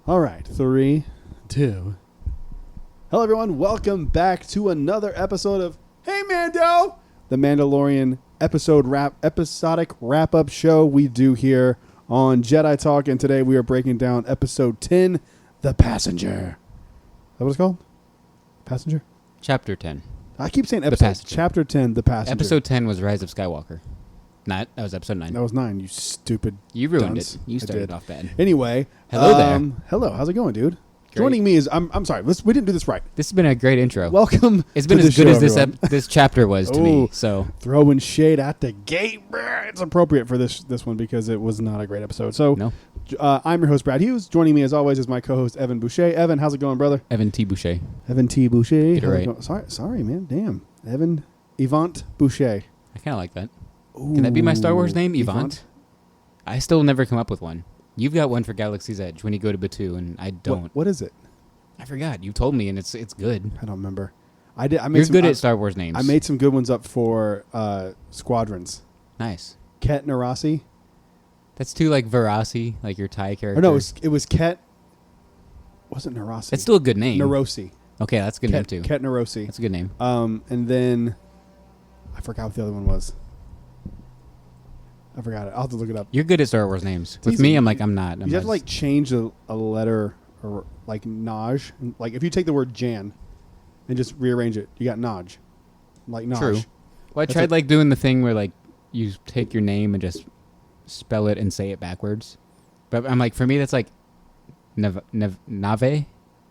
All right, 3, 2. Hello, everyone. Welcome back to another episode of Hey Mando, the Mandalorian episodic wrap-up show we do here on Jedi Talk. And today we are breaking down episode 10, The Passenger. Is that what it's called? Passenger? Chapter 10. I keep saying episode. Chapter 10, The Passenger. Episode 10 was Rise of Skywalker. That was episode 9. That was 9, you stupid You ruined dunce. it. You started off bad. Anyway. Hello there. Hello. How's it going, dude? Great. Joining me is, I'm sorry, we didn't do this right. This has been a great intro. Welcome. It's been to as the good show, as everyone. this chapter was to me. So Throwing shade at the gate. It's appropriate for this one because it was not a great episode. So no. I'm your host, Brad Hughes. Joining me as always is my co-host, Evan Boucher. Evan, how's it going, brother? Evan T. Boucher. Evan T. Boucher. Get it right. Sorry, man. Damn. Evan Yvonne Boucher. I kind of like that. Ooh, Can that be my Star Wars name? Yvonne? I still never come up with one. You've got one for Galaxy's Edge when you go to Batuu, and I don't. What is it? I forgot. You told me, and it's good. I don't remember. I made You're some, good at Star Wars names. I made some good ones up for Squadrons. Nice. Ket Narasi. That's too like Varasi, like your Thai character. Or no, it was Ket. Wasn't Narasi? It's still a good name. Narosi. Okay, that's a good name too. Ket Narosi. That's a good name. And then I forgot what the other one was. I forgot it. I'll have to look it up. You're good at Star Wars names. With easy. me, I'm not. You have to like change a letter or like Naj. Like if you take the word Jan and just rearrange it, you got Naj. Like Naj. True. Well, I tried like doing the thing where like you take your name and just spell it and say it backwards. But I'm like, for me, that's like Nave. And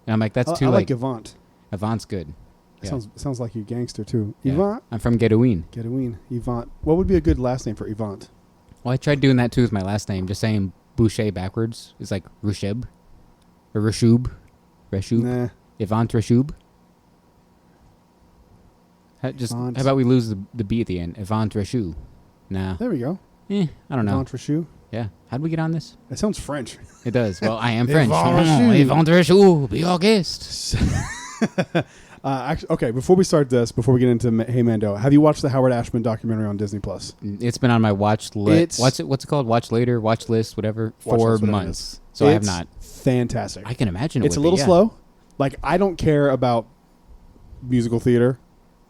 I'm like, that's too I like like Avant. Avant's good. Yeah. Sounds like you gangster too. Yeah. Yvonne. I'm from Gedouin. Gedouin. Yvonne. What would be a good last name for Yvonne? Well, I tried doing that too with my last name, just saying Boucher backwards. It's like Rusheb or Rashub. Nah. Yvonne Rashub. How about we lose the B at the end? Yvonne Rashub. Nah. There we go. I don't know. Yvonne Rashou. Yeah. How'd we get on this? That sounds French. It does. Well, I am French. Yvonne Rashub, be our guest. Okay, before we start this, before we get into Hey Mando, have you watched the Howard Ashman documentary on Disney Plus? It's been on my watch list. What's it called? Watch later, watch list, whatever. For months. So I have not. Fantastic. I can imagine it's a little slow. Like, I don't care about musical theater.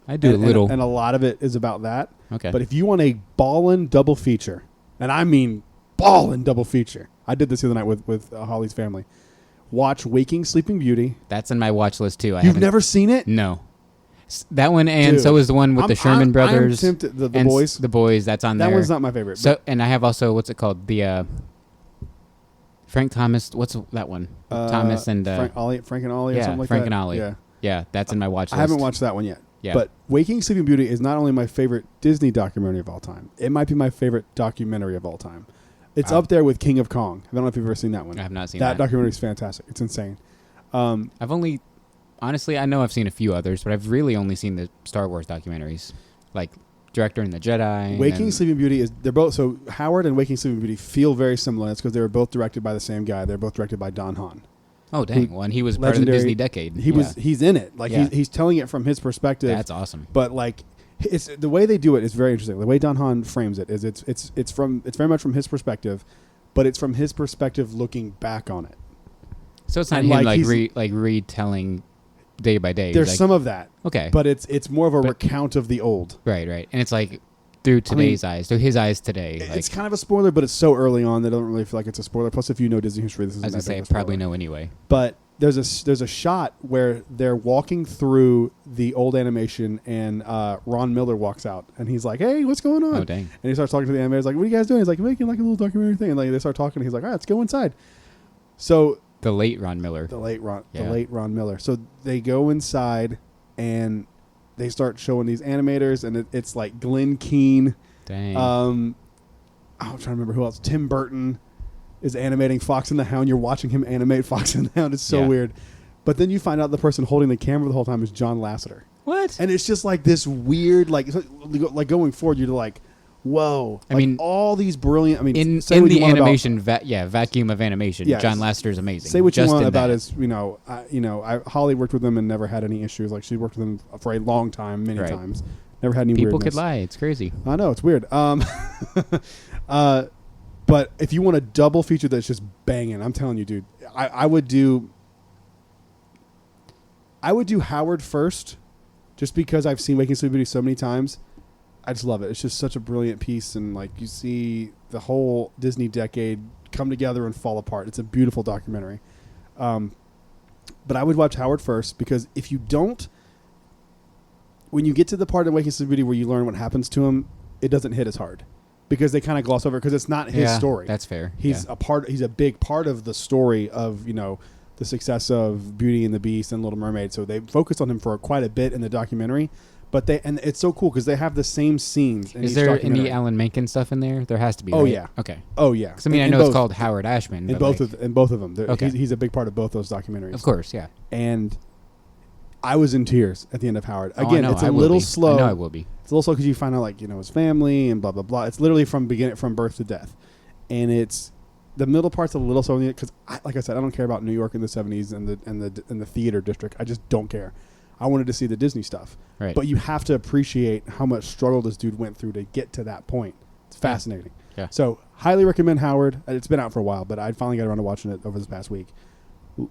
I do a little. And a lot of it is about that. Okay. But if you want a ballin' double feature, and I mean ballin' double feature, I did this the other night with Holly's family. Watch Waking Sleeping Beauty. That's in my watch list too. You've never seen it? No. That one, and Dude, so is the one with the Sherman brothers. I'm tempted, the boys. The boys, that's on there. That one's not my favorite. So, and I have also, what's it called? The Frank Thomas, what's that one? Thomas and... Frank and Ollie or something like Frank that? and Ollie. Yeah, that's in my watch list. I haven't watched that one yet. Yeah. But Waking Sleeping Beauty is not only my favorite Disney documentary of all time, it might be my favorite documentary of all time. It's up there with King of Kong. I don't know if you've ever seen that one. I have not seen that. That documentary is fantastic. It's insane. Honestly, I know I've seen a few others, but I've really only seen the Star Wars documentaries, like Director and the Jedi. Waking Sleeping Beauty they're both, so Howard and Waking Sleeping Beauty feel very similar. That's because they were both directed by the same guy. They're both directed by Don Hahn. Oh, dang. Well, and he was part of the Disney decade. He's in it. Like he's telling it from his perspective. That's awesome. But like, it's the way they do it is very interesting. The way Don Hahn frames it is it's very much from his perspective, but it's from his perspective looking back on it. So it's not him like retelling day by day. There's some of that. Okay. But it's more of a recount of the old. Right. And it's like through today's eyes, through his eyes today. It's kind of a spoiler, but it's so early on that I don't really feel like it's a spoiler. Plus, if you know Disney history, this is. I was gonna say, I probably know anyway. But there's a shot where they're walking through the old animation, and Ron Miller walks out, and he's like, "Hey, what's going on?" Oh, dang! And he starts talking to the animators, like, "What are you guys doing?" He's like, "Making like a little documentary thing." And like they start talking, and he's like, "All right, let's go inside." So the late Ron Miller. The late Ron Miller. So they go inside, and they start showing these animators, and it's like Glenn Keane. Dang. I'm trying to remember who else. Tim Burton is animating Fox and the Hound. You're watching him animate Fox and the Hound. It's so weird. But then you find out the person holding the camera the whole time is John Lasseter. What? And it's just like this weird, like going forward, you're like, whoa. I mean, all these brilliant, in the animation, vacuum of animation, John Lasseter's amazing. Say what you want about his, Holly worked with him and never had any issues. Like, she worked with him for a long time, many times. Never had any weirdness. People could lie. It's crazy. I know. It's weird. But But if you want a double feature that's just banging, I'm telling you, dude, I would do Howard first, just because I've seen Waking Sleeping Beauty so many times. I just love it. It's just such a brilliant piece, and like you see the whole Disney decade come together and fall apart. It's a beautiful documentary. But I would watch Howard first, because if you don't, when you get to the part of Waking Sleeping Beauty where you learn what happens to him, it doesn't hit as hard, because they kind of gloss over it, because it's not his story. That's fair. He's a big part of the story of, the success of Beauty and the Beast and Little Mermaid. So they focus on him for quite a bit in the documentary. But it's so cool because they have the same scenes. Is there any Alan Menken stuff in there? There has to be. Oh, right? yeah. Okay. Oh yeah. Because I know it's called Howard Ashman. In both of them. Okay. He's a big part of both those documentaries. Of course, yeah. And I was in tears at the end of Howard. Again, it's a little slow. I know I will be. It's a little slow because you find out his family and blah blah blah. It's literally from birth to death, and it's the middle part's a little slow because, like I said, I don't care about New York in the '70s and the theater district. I just don't care. I wanted to see the Disney stuff. Right. But you have to appreciate how much struggle this dude went through to get to that point. It's fascinating. Yeah. So highly recommend Howard. It's been out for a while, but I finally got around to watching it over this past week.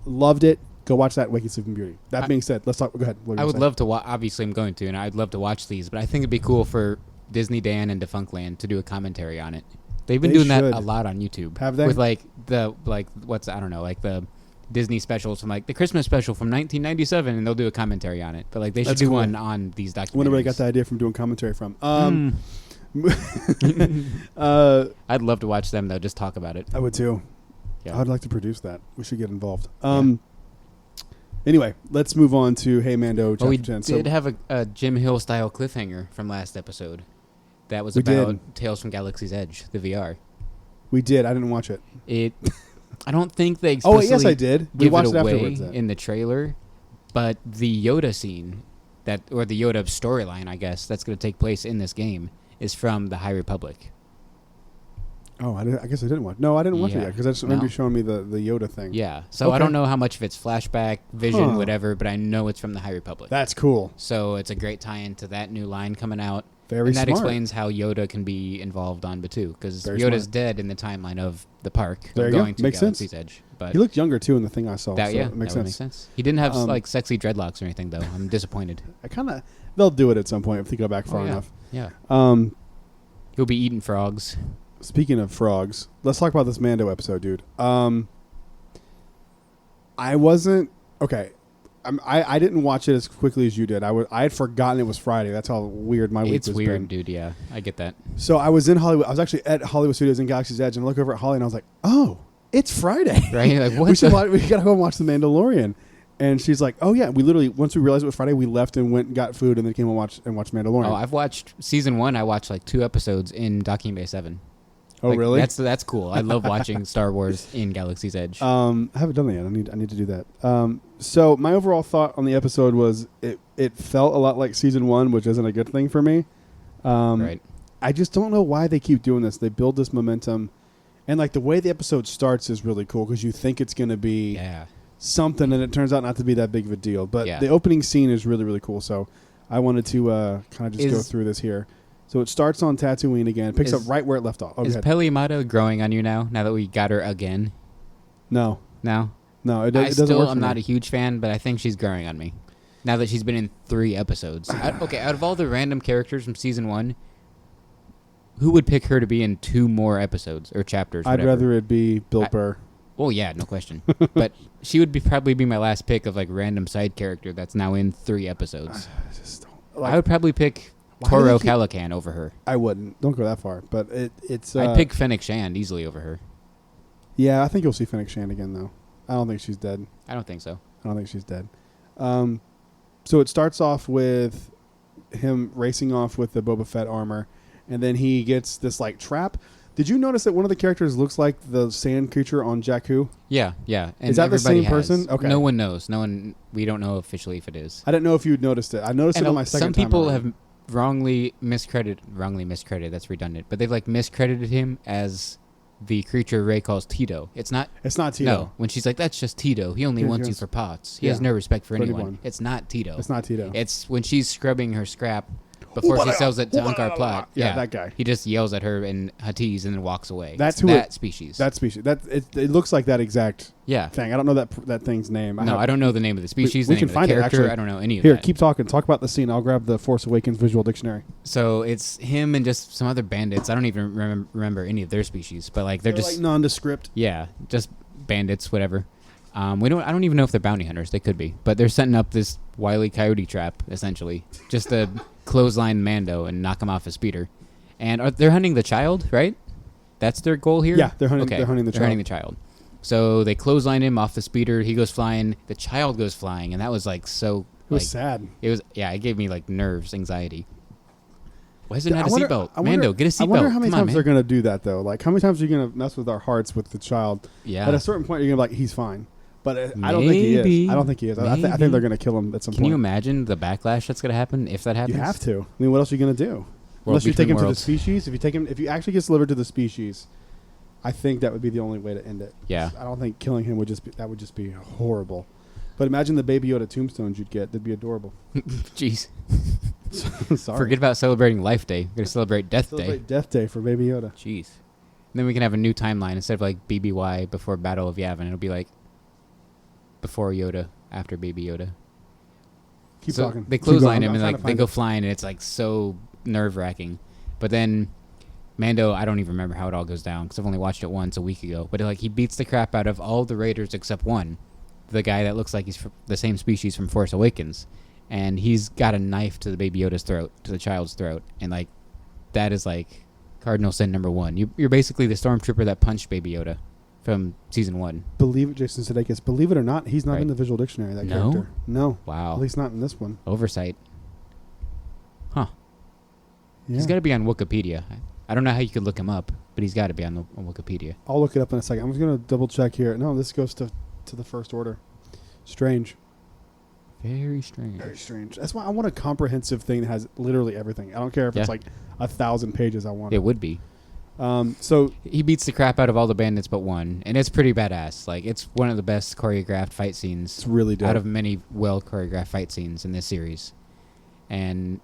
Loved it. Go watch that Waking Sleeping Beauty. That being said, let's talk. Go ahead. I would love to watch. Obviously, I'm going to, and I'd love to watch these. But I think it'd be cool for Disney Dan and Defunctland to do a commentary on it. They've been doing that a lot on YouTube. Have they? With the Disney specials from the Christmas special from 1997, and they'll do a commentary on it. But they should do one on these documentaries. I wonder where they got the idea from doing commentary from. I'd love to watch them though. Just talk about it. I would too. Yeah. I'd like to produce that. We should get involved. Anyway, let's move on to Hey Mando chapter 10. We did have a Jim Hill style cliffhanger from last episode. That was about Tales from Galaxy's Edge, the VR. We did. I didn't watch it. I don't think they explicitly yes, I did. We watched it afterwards in the trailer, but the Yoda scene or the Yoda storyline, I guess, that's going to take place in this game is from the High Republic. Oh, I guess I didn't watch. No, I didn't watch it yet because I just remember you showing me the Yoda thing. Yeah, so I don't know how much of it's flashback, vision, whatever, but I know it's from the High Republic. That's cool. So it's a great tie-in to that new line coming out. Very smart. And that explains how Yoda can be involved on Batuu, because Yoda's dead in the timeline of the park. There you going go. to Makes Galaxy's sense. Edge. But he looked younger too in the thing I saw. That makes sense. He didn't have sexy dreadlocks or anything though. I'm disappointed. They'll do it at some point if they go back far enough. Yeah. He'll be eating frogs. Speaking of frogs, let's talk about this Mando episode, dude. I wasn't okay. I didn't watch it as quickly as you did. I had forgotten it was Friday. That's how weird my week was. It's weird, dude. Yeah, I get that. So I was in Hollywood. I was actually at Hollywood Studios in Galaxy's Edge, and I look over at Holly, and I was like, "Oh, it's Friday, right? Like, what? we gotta go and watch The Mandalorian." And she's like, "Oh yeah." We literally, once we realized it was Friday, we left and went and got food, and then came and watched Mandalorian. Oh, I've watched season 1. I watched 2 episodes in Docking Bay 7. Oh, really? That's cool. I love watching Star Wars in Galaxy's Edge. I haven't done that yet. I need to do that. So my overall thought on the episode was it felt a lot like season 1, which isn't a good thing for me. Right. I just don't know why they keep doing this. They build this momentum, and the way the episode starts is really cool because you think it's going to be something, and it turns out not to be that big of a deal. But the opening scene is really, really cool. So I wanted to kind of just go through this here. So it starts on Tatooine again. Picks up right where it left off. Is Peli Motto growing on you now that we got her again? No. No? No, it doesn't work for I'm me. not a huge fan, but I think she's growing on me. Now that she's been in 3 episodes. Out of all the random characters from season 1, who would pick her to be in 2 more episodes or chapters? I'd rather it be Bill Burr. Well, yeah, no question. But she would probably be my last pick of random side character that's now in 3 episodes. I would probably pick Toro Calican over her. I wouldn't. Don't go that far. But it's. I'd pick Fennec Shand easily over her. Yeah, I think you'll see Fennec Shand again, though. I don't think she's dead. I don't think so. I don't think she's dead. So it starts off with him racing off with the Boba Fett armor, and then he gets this trap. Did you notice that one of the characters looks like the sand creature on Jakku? Yeah. And is that the same person? Okay. No one knows. We don't know officially if it is. I didn't know if you'd noticed it. I noticed it on my second time. Some people have wrongly miscredited, that's redundant, but they've miscredited him as the creature Rey calls Tito. It's not Tito. No, when she's like, that's just Tito. He only wants you for pots. He has no respect for anyone. It's not Tito. It's not Tito. It's when she's scrubbing her scrap before he sells it to Ankar Plat. Yeah, that guy. He just yells at her in Huttese and then walks away. That's that species. That species. It looks like that exact thing. I don't know that thing's name. I don't know the name of the species. We the can name find of the it, character. actually. I don't know any of Here, that. keep talking. Talk about the scene. I'll grab the Force Awakens visual dictionary. So it's him and just some other bandits. I don't even remember any of their species, but like they're just like nondescript. Yeah, just bandits, whatever. I don't even know if they're bounty hunters. They could be, but they're setting up this Wile E. Coyote trap essentially, just to clothesline Mando and knock him off his speeder. And they're hunting the child, right? That's their goal here. Yeah, they're hunting. Okay, They're hunting the they're child. hunting the child. So they clothesline him off the speeder. He goes flying. The child goes flying, and that was like so. It was sad. It was It gave me like nerves, anxiety. Why is it not a wonder- seatbelt? Mando, get a seatbelt. I wonder how many Come on, times man. they're going to do that, though. Like, how many times are you going to mess with our hearts with the child? Yeah. At a certain point, you're going to be like, he's fine. But I don't think he is. I don't think he is. I think they're going to kill him at some point. Can you imagine the backlash that's going to happen if that happens? You have to. I mean, what else are you going to do? Unless you take him to the species. If he actually gets delivered to the species, I think that would be the only way to end it. Yeah. I don't think killing him would just be horrible. But imagine the Baby Yoda tombstones you'd get. They'd be adorable. Jeez. Sorry. Forget about celebrating Life Day. We're going to celebrate Death Day. Celebrate Death Day for Baby Yoda. Jeez. And then we can have a new timeline. Instead of like BBY before Battle of Yavin, it'll be like before Yoda, after Baby Yoda. Keep talking. They clothesline him and like they go flying, and it's like so nerve-wracking. But then Mando, I don't even remember how it all goes down because I've only watched it once a week ago. But like he beats the crap out of all the Raiders except one, the guy that looks like he's the same species from Force Awakens, and he's got a knife to the Baby Yoda's throat, to the child's throat, and like that is like cardinal sin number one. You're basically the stormtrooper that punched Baby Yoda from season 1. Believe it, Jason Sudeikis. Believe it or not, he's not Right. in the visual dictionary. That No? character. No. Wow. At least not in this one. Oversight. Huh. Yeah. He's got to be on Wikipedia. I don't know how you could look him up, but he's got to be on Wikipedia. I'll look it up in a second. I'm just gonna double check here. No, this goes to the First Order. Strange. Very strange. Very strange. That's why I want a comprehensive thing that has literally everything. I don't care if it's like 1,000 pages. I want it. Would be. So he beats the crap out of all the bandits but one, and it's pretty badass. Like it's one of the best choreographed fight scenes. It's really dope. Out of many well choreographed fight scenes in this series. And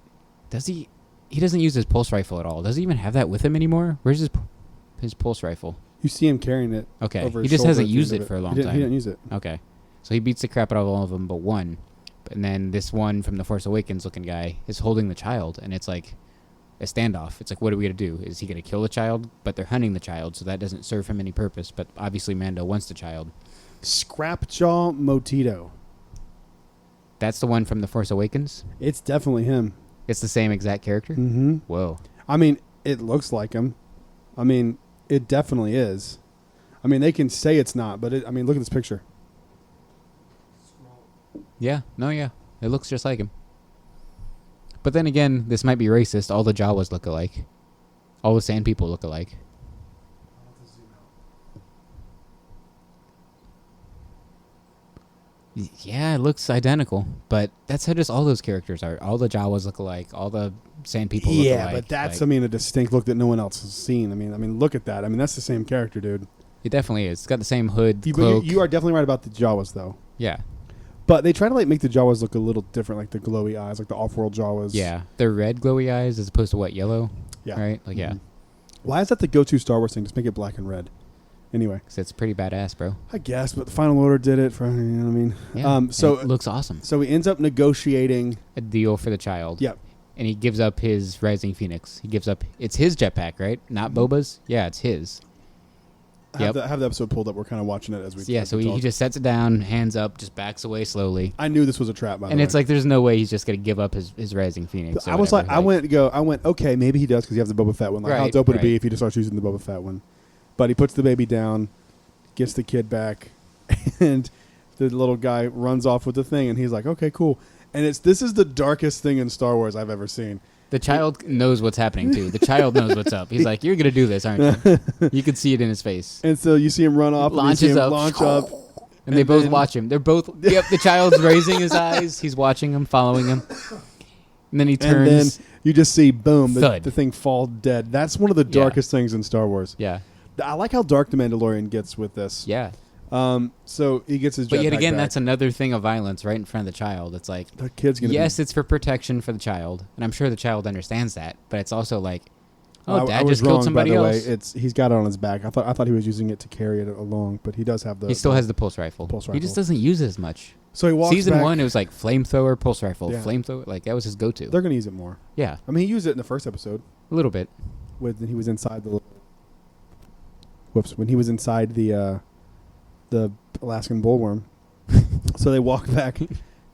does he doesn't use his pulse rifle at all. Does he even have that with him anymore? Where's his pulse rifle? You see him carrying it. Okay. Over He his just shoulder hasn't at the used end it of for a long He time. didn't use it. Okay. So he beats the crap out of all of them but one. And then this one from the Force Awakens looking guy is holding the child, and it's like a standoff. It's like, what are we going to do? Is he going to kill the child? But they're hunting the child, so that doesn't serve him any purpose. But obviously Mando wants the child. Scrapjaw Motito. That's the one from the Force Awakens? It's definitely him. It's the same exact character? Mm-hmm. Whoa. I mean, it looks like him. I mean, it definitely is. I mean, they can say it's not, but look at this picture. Yeah. No, yeah. It looks just like him. But then again, this might be racist. All the Jawas look alike. All the Sand people look alike. Yeah, it looks identical. But that's how just all those characters are. All the Jawas look alike. All the Sand people look alike. Yeah, but that's, like, a distinct look that no one else has seen. I mean, look at that. I mean, that's the same character, dude. it definitely is. It's got the same hood, You, cloak. you are definitely right about the Jawas, though. Yeah. But they try to make the Jawas look a little different, like the glowy eyes, like the off-world Jawas. Yeah. They're red glowy eyes as opposed to what, yellow? Yeah. Right? Like, yeah. Mhm. Why is that the go-to Star Wars thing? Just make it black and red. Anyway. Because it's pretty badass, bro. I guess, but the Final Order did it for, you know what I mean? Yeah. So it looks awesome. So he ends up negotiating. A deal for the child. Yep. And he gives up his Rising Phoenix. He gives up... It's his jetpack, right? Not Boba's? Yeah, it's his. I have the episode pulled up. We're kind of watching it as we Yeah, so he just sets it down, hands up, just backs away slowly. I knew this was a trap, by the way. And it's like, there's no way he's just going to give up his Rising Phoenix. I was like, I went, okay, maybe he does because he has the Boba Fett one. Like, how Right, dope would it be right. if he just starts using the Boba Fett one? But he puts the baby down, gets the kid back, and the little guy runs off with the thing, and he's like, okay, cool. And this is the darkest thing in Star Wars I've ever seen. The child knows what's happening, too. The child knows what's up. He's like, you're going to do this, aren't you? You can see it in his face. And so you see him run off, Launches and you see him up. launch up. And they both watch him. They're both... Yep, the child's raising his eyes. He's watching him, following him. And then he turns... And then you just see, boom, the Thud. thing fall dead. That's one of the darkest things in Star Wars. Yeah. I like how dark the Mandalorian gets with this. Yeah. So he gets his. But yet jetpack again, back. that's another thing of violence right in front of the child. It's like, the kid's gonna. yes, it's for protection for the child, and I'm sure the child understands that. But it's also like, oh, I Dad was just killed wrong, somebody by the else. Way. He's got it on his back. I thought he was using it to carry it along, but he does have the. He still has the pulse rifle. He just doesn't use it as much. So he walks Season back. 1, it was like flamethrower, pulse rifle, Yeah. flamethrower. Like that was his go-to. They're gonna use it more. Yeah, I mean, he used it in the first episode a little bit. when he was inside the. When he was inside the Alaskan bullworm. So they walk back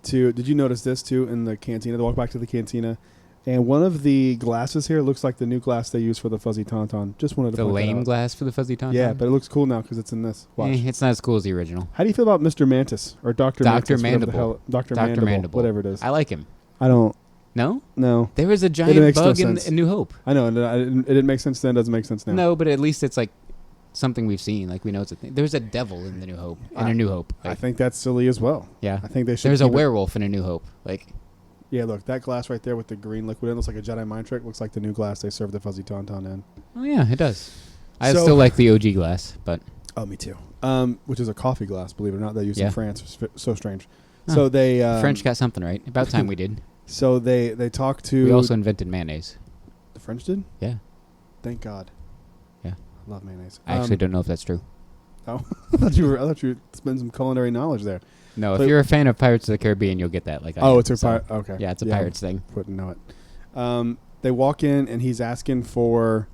to. Did you notice this too in the cantina? They walk back to the cantina, and one of the glasses here looks like the new glass they use for the fuzzy tauntaun. Just wanted to The point that lame out. glass for the fuzzy tauntaun. Yeah, but it looks cool now because it's in this. Watch. It's not as cool as the original. How do you feel about Mr. Mantis or Dr. Dr. Mantis? whatever the Mandible. hell- Dr. Dr. Mandible, Mandible. whatever it is. I like him. I don't No, know. there was a makes giant no bug in sense. New Hope. I know. It didn't make sense then. Doesn't make sense now. No, but at least it's like something we've seen. Like we know it's a thing. There's a devil in the New Hope. In a New Hope. I Like, think that's silly as well. yeah. I think they should. There's a keep it- werewolf in a New Hope. Like Yeah, look, that glass right there with the green liquid in it looks like a Jedi mind trick. Looks like the new glass they serve the fuzzy tauntaun in. oh yeah, it does. I So- still like the OG glass, but Oh, me too. Which is a coffee glass, believe it or not. They use Yeah. in France. It's so strange. Huh. So they French got something right. About time we did. So they talk to. We also invented mayonnaise. the French did. Yeah. Thank God. Yeah. I love mayonnaise. I actually don't know if that's true. Oh, I thought you spend some culinary knowledge there. No, So- if you're a fan of Pirates of the Caribbean, you'll get that. Like, I Oh, am, it's a so- pirate. Okay. Yeah, it's a pirates thing. Wouldn't know it. They walk in and he's asking for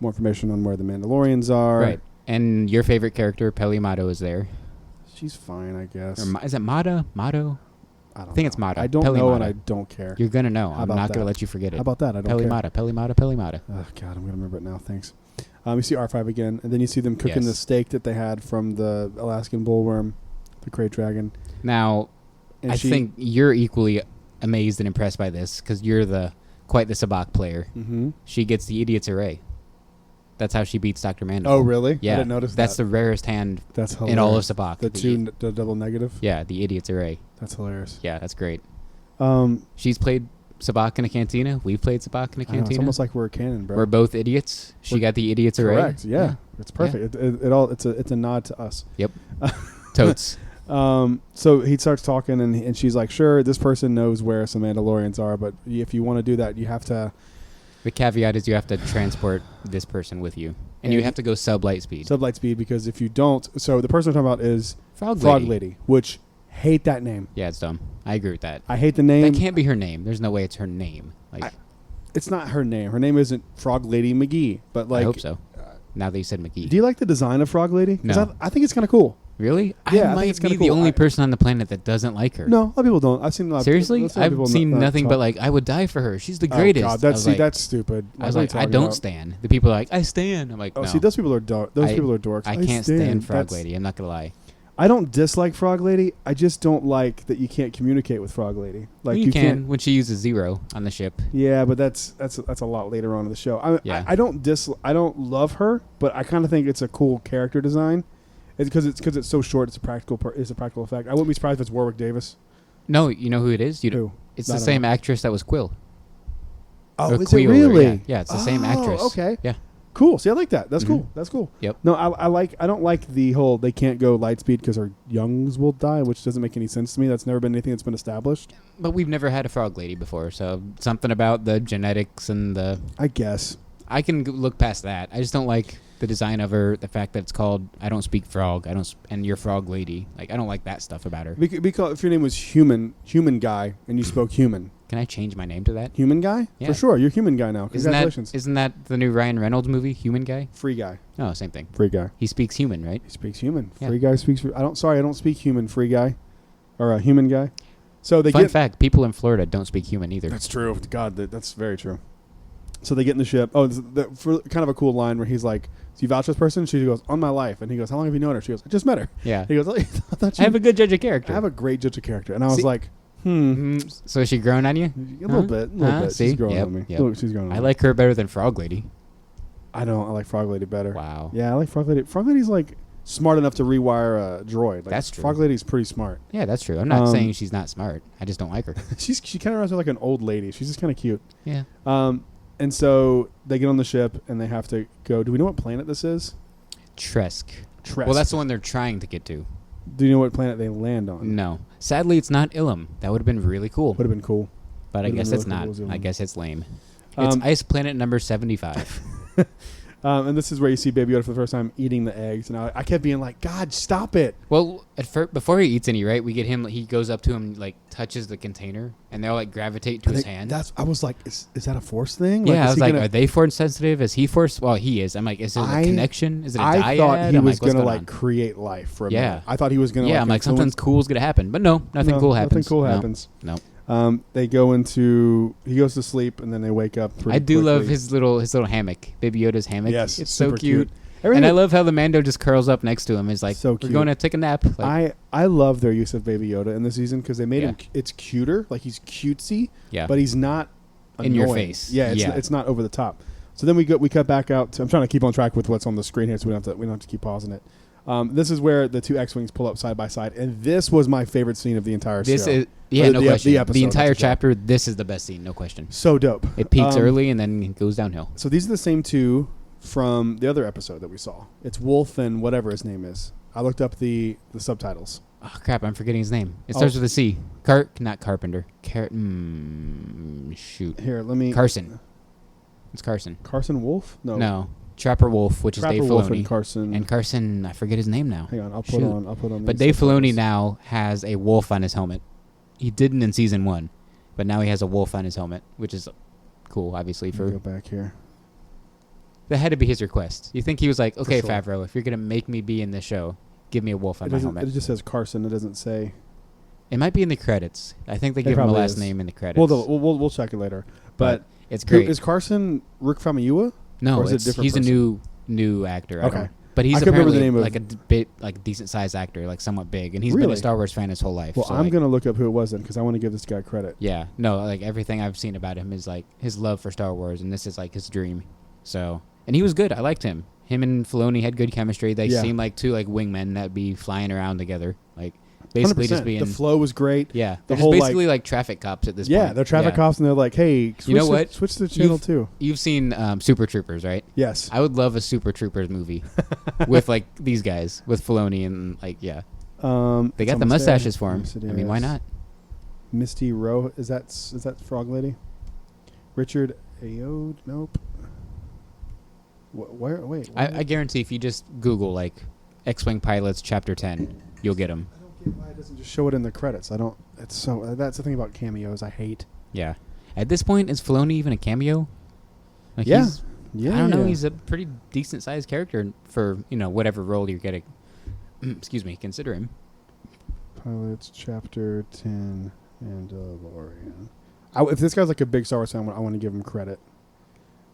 more information on where the Mandalorians are. Right. And your favorite character, Pelimato, is there. She's fine, I guess. Or is it Mata? Mato? I don't I think know. it's Mata. I don't know, and Pelimata. I don't care. You're gonna know. I'm about not gonna that? let you forget it. How about that? I don't care. Pelimata. Oh God, I'm gonna remember it now. Thanks. You see R5 again, and then you see them cooking Yes. the steak that they had from the Alaskan bullworm, the crate dragon. Now, And I think you're equally amazed and impressed by this because you're quite the Sabacc player. Mm-hmm. She gets the Idiot's Array. That's how she beats Dr. Mando. Oh, really? Yeah. I didn't notice That's that. the rarest hand That's hilarious. in all of Sabacc. The double negative. Yeah, the Idiot's Array. That's hilarious. Yeah, that's great. Um, She's played Sabacc in a cantina. We've played Sabacc in a I know, it's cantina. almost like we're a canon, bro. We're both idiots. She got the Idiot's Array. Correct. Yeah. It's perfect. It's a nod to us. Yep. Totes. So he starts talking, and she's like, "Sure, this person knows where some Mandalorians are, but if you want to do that, you have to The caveat is you have to transport this person with you. And you have to go sub-light speed. sublight speed because if you don't, so the person I'm talking about is Frog Lady, which hate that name. Yeah, it's dumb. I agree with that. I hate the name. That can't be her name. There's no way it's her name. Like, It's not her name. Her name isn't Frog Lady McGee, but like, I hope so. Now that you said McGee. do you like the design of Frog Lady? 'Cause No. I think it's kind of cool. Really? Yeah, I I think might it's be kinda the cool. only person on the planet that doesn't like her. No, a lot of people don't. I've seen a lot. Seriously? Of people I've seen not nothing talk. but like, I would die for her. She's the Oh, greatest. God, I was like, that's stupid. I was What are you like, I talking don't about? stand. The people are like, I stand. I'm like, Oh, no. see, those people are people are dorks. I can't stand Frog That's- Lady. I'm not gonna lie. I don't dislike Frog Lady. I just don't like that you can't communicate with Frog Lady. Like you can't. can when she uses zero on the ship. Yeah, but that's a lot later on in the show. Yeah. I don't love her, but I kind of think it's a cool character design. It's because it's so short. It's a practical effect. I wouldn't be surprised if it's Warwick Davis. No, you know who it is? Who? It's I the don't same know. actress that was Quill. Oh, Or is Quill, it really? Yeah, it's the same actress. Okay. Yeah. Cool. See, I like that. That's Mhm. cool. That's cool. Yep. No, I don't like the whole they can't go light speed because our youngs will die, which doesn't make any sense to me. That's never been anything that's been established. But we've never had a Frog Lady before, so something about the genetics and the... I guess. I can look past that. I just don't like the design of her, the fact that it's called I don't speak frog, and you're Frog Lady. Like, I don't like that stuff about her. Because if your name was human guy, and you spoke human change my name to that? Human guy? Yeah. For sure. You're human guy now. Congratulations. Isn't that the new Ryan Reynolds movie, Human Guy? Free guy. Oh, same thing. Free guy. He speaks human, right? He speaks human. Yeah. Free guy speaks. I don't speak human. Free guy, or a human guy. So they Fun get. fact: people in Florida don't speak human either. That's true. God, that's very true. So they get in the ship. Oh, for kind of a cool line where he's like, "So you vouch for this person?" She goes, "On my life." And he goes, "How long have you known her?" She goes, "I just met her." Yeah. He goes, "I thought I have a good judge of character. I have a great judge of character," and I was See- like, So is she grown on you? a little bit, a little bit. See? She's growing Yep, on me. yep. Look, she's growing on I me. like her better than Frog Lady. I don't. I like Frog Lady better. Wow. Yeah, I like Frog Lady. Frog Lady's like smart enough to rewire a droid. Like, That's true. Frog Lady's pretty smart. Yeah, that's true. I'm not saying she's not smart. I just don't like her. She kind of reminds me of like an old lady. She's just kind of cute. Yeah. And so they get on the ship and they have to go. Do we know what planet this is? Tresk. Tresk. Well, that's the one they're trying to get to. Do you know what planet they land on? No. Sadly, it's not Ilum. That would have been really cool. Would have been cool. But I Would've guess been it's really not. cool as I Ilum. guess it's lame. It's ice planet number 75. And this is where you see Baby Yoda for the first time eating the eggs. And I kept being like, God, stop it. Well, before he eats any, right? We get him. He goes up to him, like touches the container, and they all like gravitate to his hand. I was like, is that a force thing? Yeah, is I was he like, gonna- are they force sensitive? Is he force? Well, he is. I'm like, is there a connection? Is it a dyad? I thought he I'm was like, what's going to going like on? create life for a Yeah. minute. I thought he was going to Yeah, like I'm like, influence- something cool's gonna happen, but no, nothing cool happens. Nothing cool No. happens. No. They go into. He goes to sleep and then they wake up. Pretty I do quickly. love his little hammock, Baby Yoda's hammock. Yes, it's so super cute. Everything- And I love how the Mando just curls up next to him. He's like, So we're cute. going to take a nap. Like, I love their use of Baby Yoda in this season because they made him. It's cuter, like he's cutesy. Yeah. But he's not In your annoying. face. Yeah, it's not over the top. So then we cut back out. I'm trying to keep on track with what's on the screen here, so we don't have to keep pausing it. This is where the two X-wings pull up side by side, and this was my favorite scene of the entire show. this is Or no the question. episode, The entire that's the show. chapter. This is the best scene, no question. So dope. It peaks early and then it goes downhill. So these are the same two from the other episode that we saw. It's Wolf and whatever his name is. I looked up the subtitles. Oh crap! I'm forgetting his name. It starts with a C. Not Carpenter. Shoot. Here, let me. Carson. It's Carson. Carson Wolf? No. Trapper Wolf, which Trapper is Dave Wolf Filoni. and Carson. And Carson, I forget his name now. Hang on, I'll Shoot. put on. But these Dave Filoni subtitles. now has a wolf on his helmet. He didn't in season 1, but now he has a wolf on his helmet, which is cool, obviously. Let me go back here. That had to be his request. You think he was like, okay, sure. Favreau, if you're gonna make me be in this show, give me a wolf on my helmet. It just says Carson. It doesn't say. It might be in the credits. I think they It give him a probably last is. name in the credits. We'll check it later. But it's great. Is Carson Rick Famuyiwa? No, or is it a different he's person? a new actor. Okay. But he's I couldn't remember apparently the name of- like a bit like decent sized actor, like somewhat big, and he's been Really? a Star Wars fan his whole life. Well, so I'm like, gonna look up who it was then because I want to give this guy credit. Yeah, no, like everything I've seen about him is like his love for Star Wars, and this is like his dream. So, and he was good. I liked him. Him and Filoni had good chemistry. They seemed like two like wingmen that'd be flying around together, like basically 100%. just being. The flow was great. Yeah, The they're whole, just basically like traffic cops at this point. Yeah, they're traffic cops, and they're like, "Hey, switch You know what? Switch to channel 2." You've seen Super Troopers, right? Yes. I would love a Super Troopers movie with like these guys, with Filoni and like they It's got the almost there. mustaches for him. Yes, it I mean, why is. not? Misty Rowe is that Frog Lady? Richard Ayoade? Nope. Where? Wait. I guarantee if you just Google like X-wing pilots chapter 10, you'll get them. I don't get why it doesn't just show it in the credits. I don't. It's so. That's the thing about cameos. I hate. Yeah. At this point, is Filoni even a cameo? Like Yeah. he's, Yeah. I don't know. He's a pretty decent sized character for whatever role you're getting. Excuse me. Consider him. Pilots Chapter 10 Mandalorian. If this guy's like a big Star Wars fan, I want to give him credit.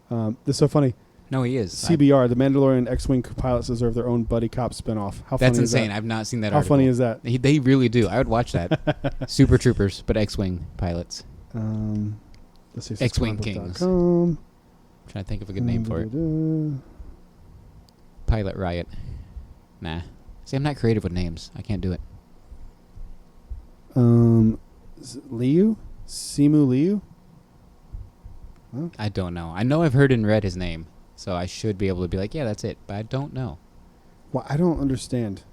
This is so funny. No, he is. CBR, the Mandalorian X-wing pilots deserve their own buddy cop spinoff. How That's funny is insane. that? I've not seen that. How article. funny is that? They really do. I would watch that. Super Troopers, but X-wing pilots. Let's see. X-Wing Kings. Trying to think of a good name for it. Pilot Riot. Nah. See, I'm not creative with names. I can't do it. Liu? Simu Liu? Huh? I don't know. I know I've heard and read his name, so I should be able to be like, yeah, that's it. But I don't know. Well, I don't understand.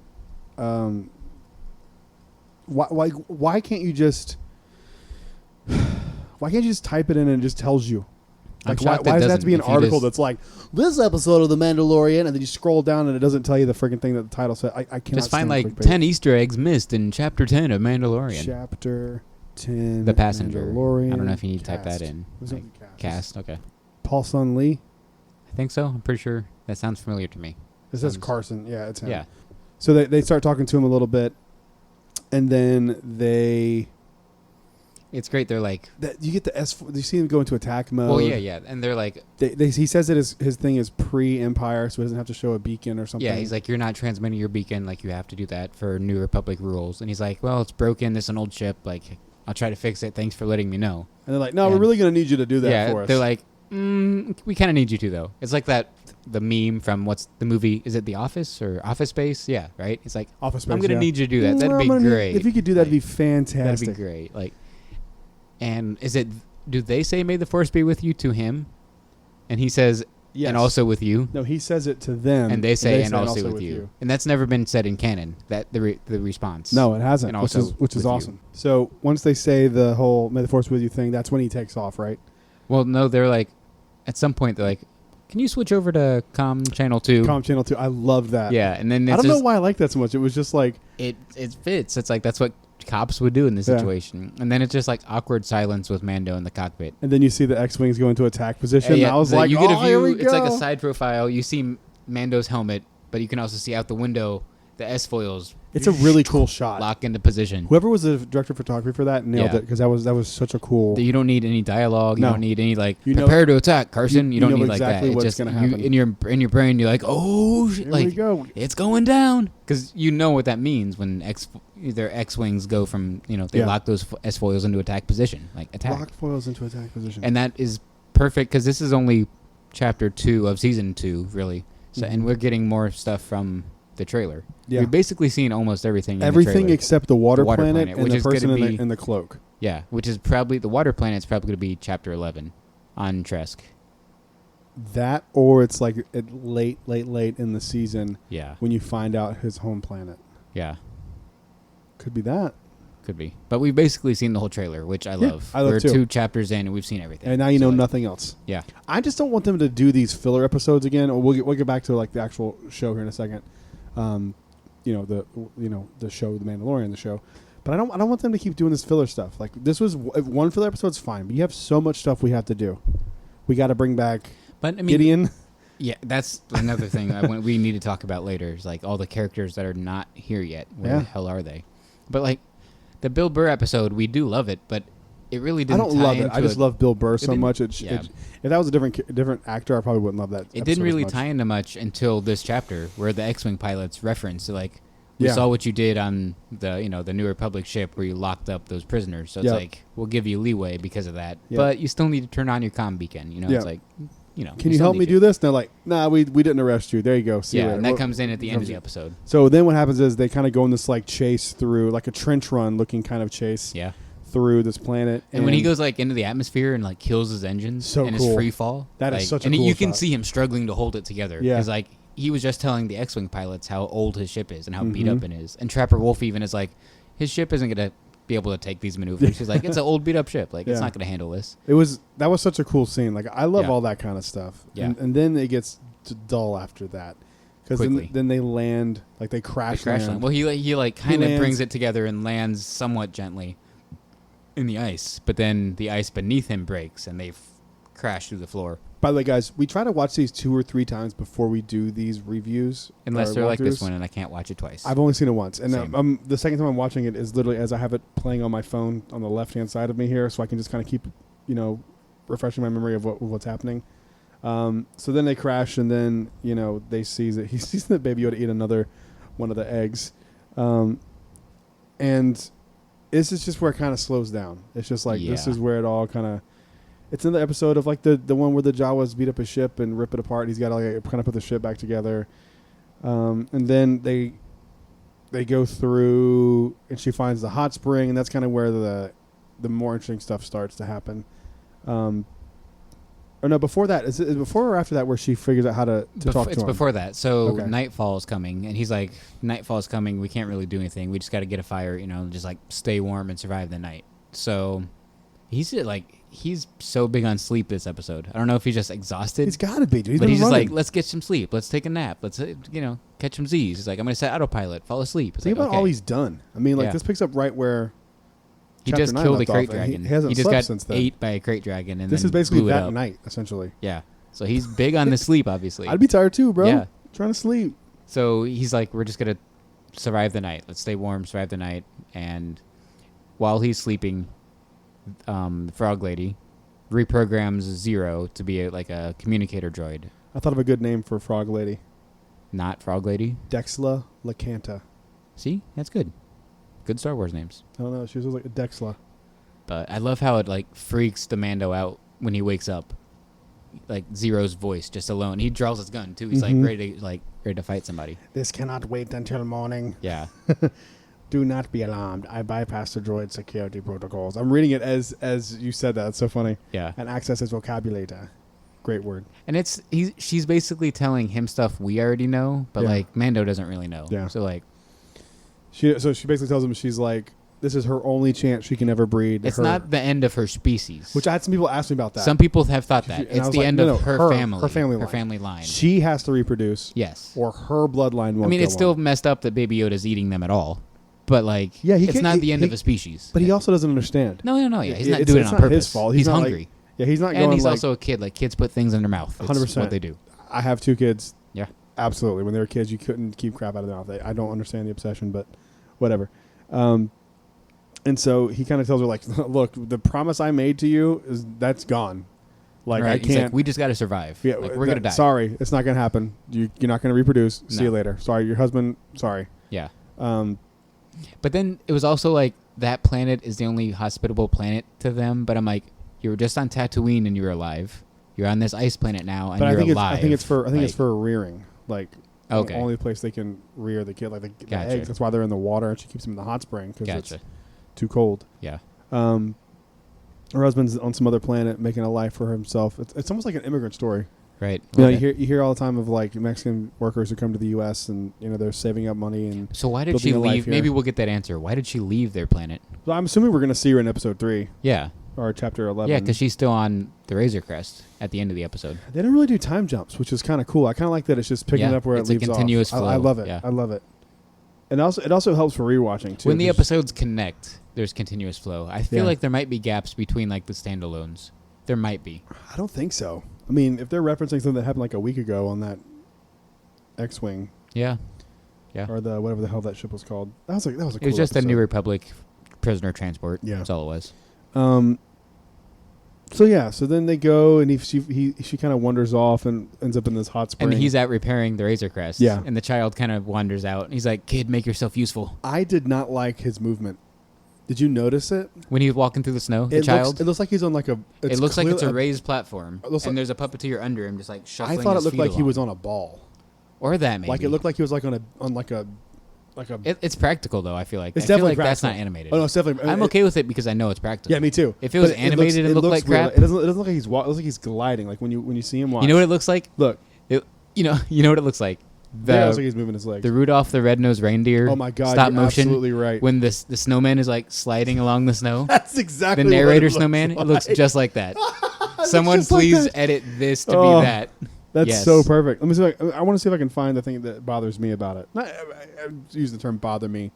Why can't you just... Why can't you just type it in and it just tells you? Like, why does it have to be an article that's like, this episode of The Mandalorian, and then you scroll down and it doesn't tell you the freaking thing that the title said? I cannot just find stand like clickbait. 10 Easter eggs missed in Chapter 10 of Mandalorian. Chapter 10. The Passenger. Mandalorian. I don't know if you need to type that Cast. in. Was Like, it cast, okay. Paul Sun Lee? I think so. I'm pretty sure that sounds familiar to me. It says Sounds- Carson. Yeah, it's him. Yeah. So they start talking to him a little bit, and then they... It's great. They're like, You get the S4... You see him go into attack mode. well, yeah. And they're like, He says that his thing is pre-Empire, so he doesn't have to show a beacon or something. yeah, he's like, you're not transmitting your beacon. Like, you have to do that for New Republic rules. And he's like, well, it's broken. This is an old ship. Like, I'll try to fix it. Thanks for letting me know. And they're like, no, we're And- really going to need you to do that for us. They're like, we kind of need you to, though. It's like the meme from what's the movie? Is it The Office or Office Space? Yeah, right? It's like, Office Space, I'm going to yeah. need you to do that. That'd I'm be gonna need- great. if you could do that, that'd be Like, fantastic. That'd be great. Like, and do they say, may the force be with you to him? And he says, Yes. and also with you. No, he says it to them. And they say, and also with you. And that's never been said in canon, that the response. No, it hasn't, And also which is with awesome. you. So once they say the whole May the Force with you thing, that's when he takes off, right? Well, no, they're like, at some point, they're like, can you switch over to Com Channel 2? Com Channel 2. I love that. Yeah, and then it's I don't know why I like that so much. It was just like... It fits. It's like, that's what cops would do in this situation. And then it's just like awkward silence with Mando in the cockpit. And then you see the X-Wings go into attack position. Yeah, I was like, you get a here we view. It's like a go. side profile. You see Mando's helmet, but you can also see out the window the S-foils. It's a really cool shot. Lock into position. Whoever was the director of photography for that nailed Yeah. it, because that was such a cool... You don't need any dialogue. No. You don't need any like You know- prepare to attack, Carson. You don't know need exactly like that. what's It's just gonna happen. in your brain. You're like, oh, shit, Here like we go. it's going down, because you know what that means when their X-wings go from they Yeah. lock those S-foils into attack position, like attack, Locked foils into attack position. and that is perfect because this is only chapter 2 of season 2, really. So, and we're getting more stuff from the trailer. Yeah. We've basically seen almost everything. Everything in the trailer. except the water, The water planet, planet, and which the is gonna person be- in the cloak. Yeah, which is probably the water planet. Is probably going to be chapter 11 on Tresk. That, or it's like late in the season Yeah, when you find out his home planet. yeah, Could be that. could be. But we've basically seen the whole trailer, which I love. I love We're too. 2 chapters in, and we've seen everything. And now you know So, nothing else. Yeah, I just don't want them to do these filler episodes again. Or we'll get back to like the actual show here in a second. The show, the Mandalorian, the show. But I don't want them to keep doing this filler stuff. Like this was one filler episode's fine, but you have so much stuff we have to do. We got to bring back but I mean, Gideon. yeah, that's another thing we need to talk about later. Is like all the characters that are not here yet. Where Yeah. the hell are they? But like the Bill Burr episode, we do love it, but it really I didn't. don't love it. into I just love Bill Burr so didn't- much. yeah. If that was a different actor, I probably wouldn't love that. It episode didn't really as much. tie into much until this chapter, where the X-wing pilots reference like, we Yeah. saw what you did on the New Republic ship where you locked up those prisoners. So it's Yep. like, we'll give you leeway because of that, Yep. but you still need to turn on your comm beacon. Yep. It's like, Can you help me do this? And they're like, nah, we didn't arrest you. There you go. See you Yeah, later. and that Well, comes in at the end of the episode. So then what happens is they kind of go in this like chase through, like a trench run looking kind of chase Yeah. through this planet. And when he goes like into the atmosphere and like kills his engines So in cool. his free fall, That is like, such a and cool you can shot. see him struggling to hold it together. Yeah. Because like he was just telling the X-wing pilots how old his ship is and how beat Mhm. up it is. And Trapper Wolf even is like, his ship isn't gonna be able to take these maneuvers. He's like, it's an old beat up ship. Like it's Yeah. not gonna handle this. that was such a cool scene. Like I love Yeah. all that kind of stuff. Yeah. And then it gets dull after that. Because Quickly. then they land, like they crash, Crash land. Well, he like kind of lands- brings it together and lands somewhat gently in the ice, but then the ice beneath him breaks and they crash through the floor. By the way, guys, we try to watch these 2 or 3 times before we do these reviews. Unless or they're like this walkthroughs. one and I can't watch it twice. I've only seen it once, and Same. the second time I'm watching it is literally as I have it playing on my phone on the left-hand side of me here, so I can just kind of keep, refreshing my memory of what's happening. So then they crash, and then he sees that Baby Yoda eat another one of the eggs, and this is just where it kind of slows down. It's just like this Yeah. is where it all kind of. It's in the episode of like the one where the Jawas beat up his ship and rip it apart. He's got to like kind of put the ship back together, and then they go through, and she finds the hot spring, and that's kind of where the more interesting stuff starts to happen. Or no, before that, is it before or after that where she figures out how to talk to It's him? before that. So Okay. nightfall is coming, and he's like, "Nightfall is coming. We can't really do anything. We just got to get a fire. Just like stay warm and survive the night." So he's so big on sleep this episode. I don't know if he's just exhausted. He's got to be, dude. But been he's just running. like, let's get some sleep. Let's take a nap. Let's, catch some Z's. He's like, I'm going to set autopilot, fall asleep. It's Think like, about okay. all he's done. I mean, like Yeah. this picks up right where He Chapter just 9 killed a left crate off, and dragon. He hasn't just slept got since then. ate by a crate dragon, and This then is basically blew it that up. night, essentially. Yeah. So he's big on the sleep, obviously. I'd be tired too, bro. Yeah. Trying to sleep. So he's like, we're just going to survive the night. Let's stay warm, survive the night. And while he's sleeping, the frog lady reprograms Zero to be like a communicator droid. I thought of a good name for Frog Lady. Not frog lady. Dexla Lacanta. See? That's good. Good Star Wars names. I don't know. She was like a Dexla. But I love how it like freaks the Mando out when he wakes up. Like Zero's voice just alone. He draws his gun too. He's Mhm. like ready to fight somebody. This cannot wait until morning. Yeah. Do not be alarmed. I bypassed the droid security protocols. I'm reading it as you said that. It's so funny. Yeah. And access his vocabulator. Great word. And she's basically telling him stuff we already know, but like Mando doesn't really know. Yeah. So like, she basically tells him, she's like, this is her only chance she can ever breed. It's not the end of her species. Which I had some people ask me about that. Some people have thought that. It's the end of her family. Her family line. Her family line. She has to reproduce. Yes. Or her bloodline won't I mean, go it's still on. messed up that Baby Yoda's eating them at all. But like, it's not the end of a species. But he also doesn't understand. No. Yeah, he's not doing it on purpose. His fault. He's hungry. He's not going. And he's also a kid. Like kids put things in their mouth. 100%. What they do. I have 2 kids. Yeah. Absolutely. When they were kids, you couldn't keep crap out of their mouth. I don't understand the obsession, but whatever. And so he kind of tells her, like, look, the promise I made to you that's gone. Like, right. I can't. He's like, we just got to survive. Yeah, like, we're going to die. Sorry, it's not going to happen. You're not going to reproduce. See you later. Sorry, your husband. Sorry. Yeah. But then it was also like that planet is the only hospitable planet to them. But I'm like, you were just on Tatooine and you were alive. You're on this ice planet now and you're alive. I think it's for rearing. Like, okay. The only place they can rear the kid, like the Gotcha. eggs. That's why they're in the water, and she keeps them in the hot spring because Gotcha. it's too cold. Yeah. Her husband's on some other planet making a life for himself. It's almost like an immigrant story. Right. You know, you hear all the time of like Mexican workers who come to the U.S. and they're saving up money and. So why did she leave? Maybe we'll get that answer. Why did she leave their planet? Well, I'm assuming we're going to see her in episode 3. Yeah. Or chapter 11. Yeah, because she's still on the Razor Crest at the end of the episode. They don't really do time jumps, which is kind of cool. I kind of like that it's just picking it up where it leaves off. It's a continuous flow. I love it. Yeah. I love it. And it also helps for rewatching too. When the episodes connect, there's continuous flow. I feel Yeah. like there might be gaps between like the standalones. There might be. I don't think so. I mean, if they're referencing something that happened like a week ago on that X-wing. Yeah. Or the whatever the hell that ship was called. That was a cool It was just episode. a New Republic prisoner transport. Yeah. That's all it was. So then they go and she kind of wanders off and ends up in this hot spring. And he's out repairing the Razor Crest. Yeah. And the child kind of wanders out. And he's like, "Kid, make yourself useful." I did not like his movement. Did you notice it? When he was walking through the snow, It looks like he's on like a. It looks like it's a raised platform, like, and there's a puppeteer under him, just like shuffling. I thought it his looked feet like he along. was on a ball. Or that maybe. Like it looked like he was like on a. It's practical though. I feel like It's I feel definitely like that's practical. not animated. Oh no, it's definitely. I'm okay with it because I know it's practical. Yeah, me too. If it was animated and looked like crap, it doesn't look like he's. It looks like he's gliding. Like when you see him walk. You know what it looks like? Look. You know what it looks like. It looks like he's moving his legs. The Rudolph the Red-Nosed Reindeer. Oh my God! Stop you're motion. Absolutely right. When the snowman is like sliding along the snow. That's exactly the narrator what it snowman. looks It looks just like that. Someone just like please that. edit this to be that. That's Yes. so perfect. Let me see. I want to see if I can find the thing that bothers me about it. I use the term "bother me"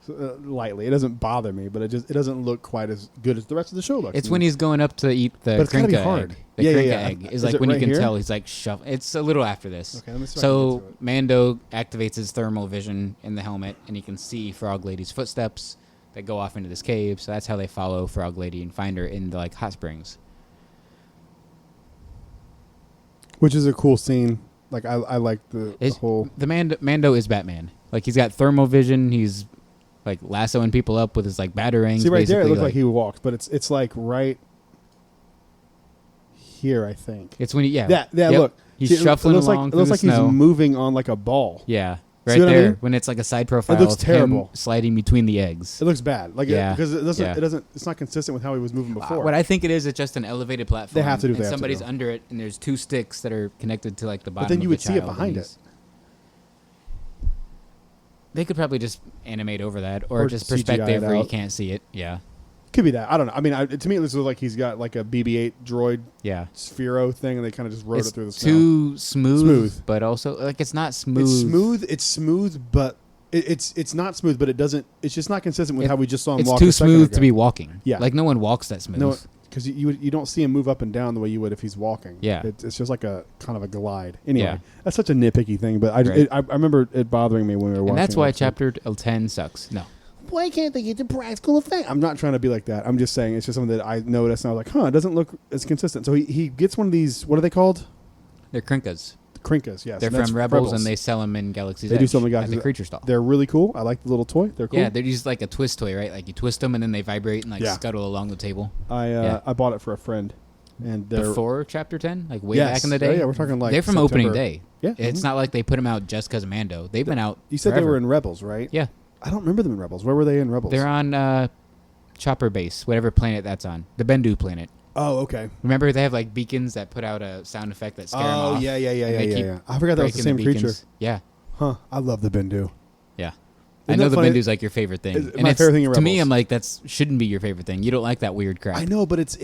lightly. It doesn't bother me, but it doesn't look quite as good as the rest of the show looks. It's when he's going up to eat the But it's gotta be Krinka hard. egg. The Yeah, Krinka yeah. egg is Is like it when you right can here? tell he's like shuffle. It's a little after this. Okay, let me see if I can So get to it. Mando activates his thermal vision in the helmet, and he can see Frog Lady's footsteps that go off into this cave. So that's how they follow Frog Lady and find her in the like hot springs. Which is a cool scene. Like I like the whole. The Mando is Batman. Like he's got thermal vision. He's like lassoing people up with his like batarangs. See right there, it basically, looked like he walks, but it's like right here, I think. It's when he Yep. look. He's shuffling it looks along like, through it looks the like snow. he's moving on like a ball. Yeah, See right what I there mean? when it's like a side profile. It looks of him terrible. sliding between the eggs. It looks bad, like Yeah. because it Yeah. doesn't. It's not consistent with how he was moving before. What I think it is, it's just an elevated platform. They have to do and that. somebody's under it, and there's 2 sticks that are connected to like the bottom. But then you of would the see it child, behind and it. They could probably just animate over that, or just CGI perspective it where you out. can't see it. Yeah, Could be that. I don't know. I mean, to me, it looks like he's got like a BB-8 droid yeah. Sphero thing, and they kind of just rode It's it through the snow. too smooth, Smooth. but also like it's not smooth. It's smooth, but it's not smooth. But it doesn't. It's just not consistent with how we just saw him It's walk. too a second smooth ago. to be walking. Yeah. like no one walks that smooth. No, because you don't see him move up and down the way you would if he's walking. Yeah. It's just like a kind of a glide. Anyway, Yeah. that's such a nitpicky thing, but Right. I remember it bothering me when we were watching. And that's why it. chapter 10 sucks. No. Why can't they get the practical effect? I'm not trying to be like that. I'm just saying it's just something that I noticed, and I was like, it doesn't look as consistent. So he gets one of these. What are they called? They're Krinkas. Krinkas, yes. They're and that's from Rebels, and they sell them in Galaxy's They Edge do sell them in at Galaxy's the Edge. creature stall. They're really cool. I like the little toy. They're cool. Yeah, they're just like a twist toy, right? Like you twist them and then they vibrate and like scuttle along the table. I bought it for a friend, and they're Before chapter 10, like way Yes. back in the day. Yeah, we're talking like they're from September. opening day. Yeah, It's not like they put them out just because of Mando. They've been out. You said forever. they were in Rebels, right? Yeah, I don't remember them in Rebels. Where were they in Rebels? they're on Chopper Base, whatever planet that's on, the Bendu planet. Oh, okay. Remember they have like beacons that put out a sound effect that scare them off. Oh, yeah. They keep I forgot that was the same breaking creature. beacons. Yeah. Huh. I love the Bendu. Yeah. Isn't I know that the funny? Bendu's like your favorite thing. It's my favorite thing in To me, Rebels. I'm like, that shouldn't be your favorite thing. You don't like that weird crap. I know, but it's.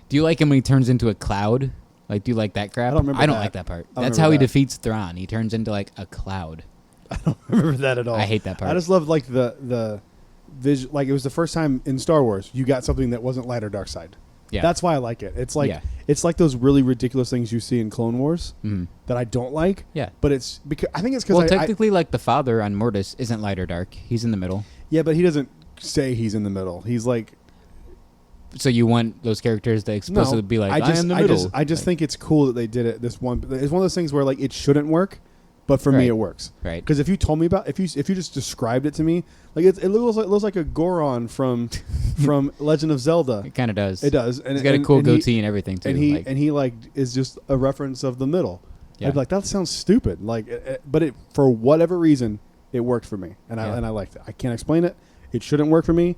Do you like him when he turns into a cloud? Like, do you like that crap? I don't remember that. like that part. I don't That's remember how he that. defeats Thrawn. He turns into like a cloud. I don't remember that at all. I hate that part. I just loved like the vision. Like it was the first time in Star Wars you got something that wasn't light or dark side. Yeah. That's why I like it. It's like Yeah. it's like those really ridiculous things you see in Clone Wars that I don't like. Yeah. But it's because I think it's because Well, technically, like the father on Mortis isn't light or dark. He's in the middle. yeah, but he doesn't say he's in the middle. He's like So you want those characters to explicitly be like, I am the middle. I just think it's cool that they did it. This one, it's one of those things where like it shouldn't work, but for me Right. it works. Right. Because if you told me about, if you just described it to me, like it looks like a Goron from Legend of Zelda. It kind of does. It does, and He's got a cool goatee and everything too. And he like is just a reference of the middle. Yeah. I'd be like, that sounds stupid. Like, but it for whatever reason it worked for me, and I liked it. I can't explain it. It shouldn't work for me.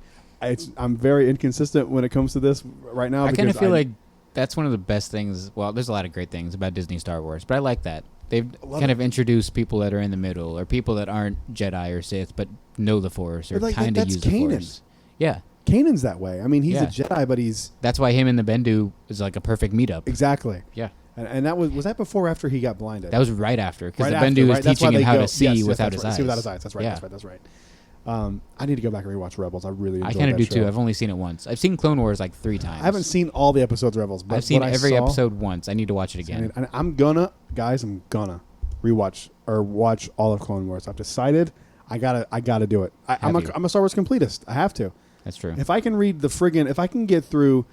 I'm very inconsistent when it comes to this right now. I kind of feel like that's one of the best things. Well, there's a lot of great things about Disney Star Wars, but I like that. They've kind of introduced people that are in the middle, or people that aren't Jedi or Sith, but know the Force, or like, kind of use the Kanan. Force. Yeah. Kanan's that way. I mean, he's Yeah. a Jedi, but he's That's why him and the Bendu is like a perfect meetup. exactly. Yeah. And that was that before or after he got blinded? That was right after, because Right the after, Bendu right? is That's why teaching him they how go- to see yes, without that's his right. eyes. See without his eyes. That's right. Yeah. That's right. I need to go back and rewatch Rebels. I really enjoyed I kind of that do too. show. I've only seen it once. I've seen Clone Wars like 3 times. I haven't seen all the episodes of Rebels, but I've seen what I every saw- episode once. I need to watch it again. And I'm gonna rewatch or watch all of Clone Wars. I've decided I gotta do it. I'm Have you? a Star Wars completist. I have to. That's true. If I can read if I can get through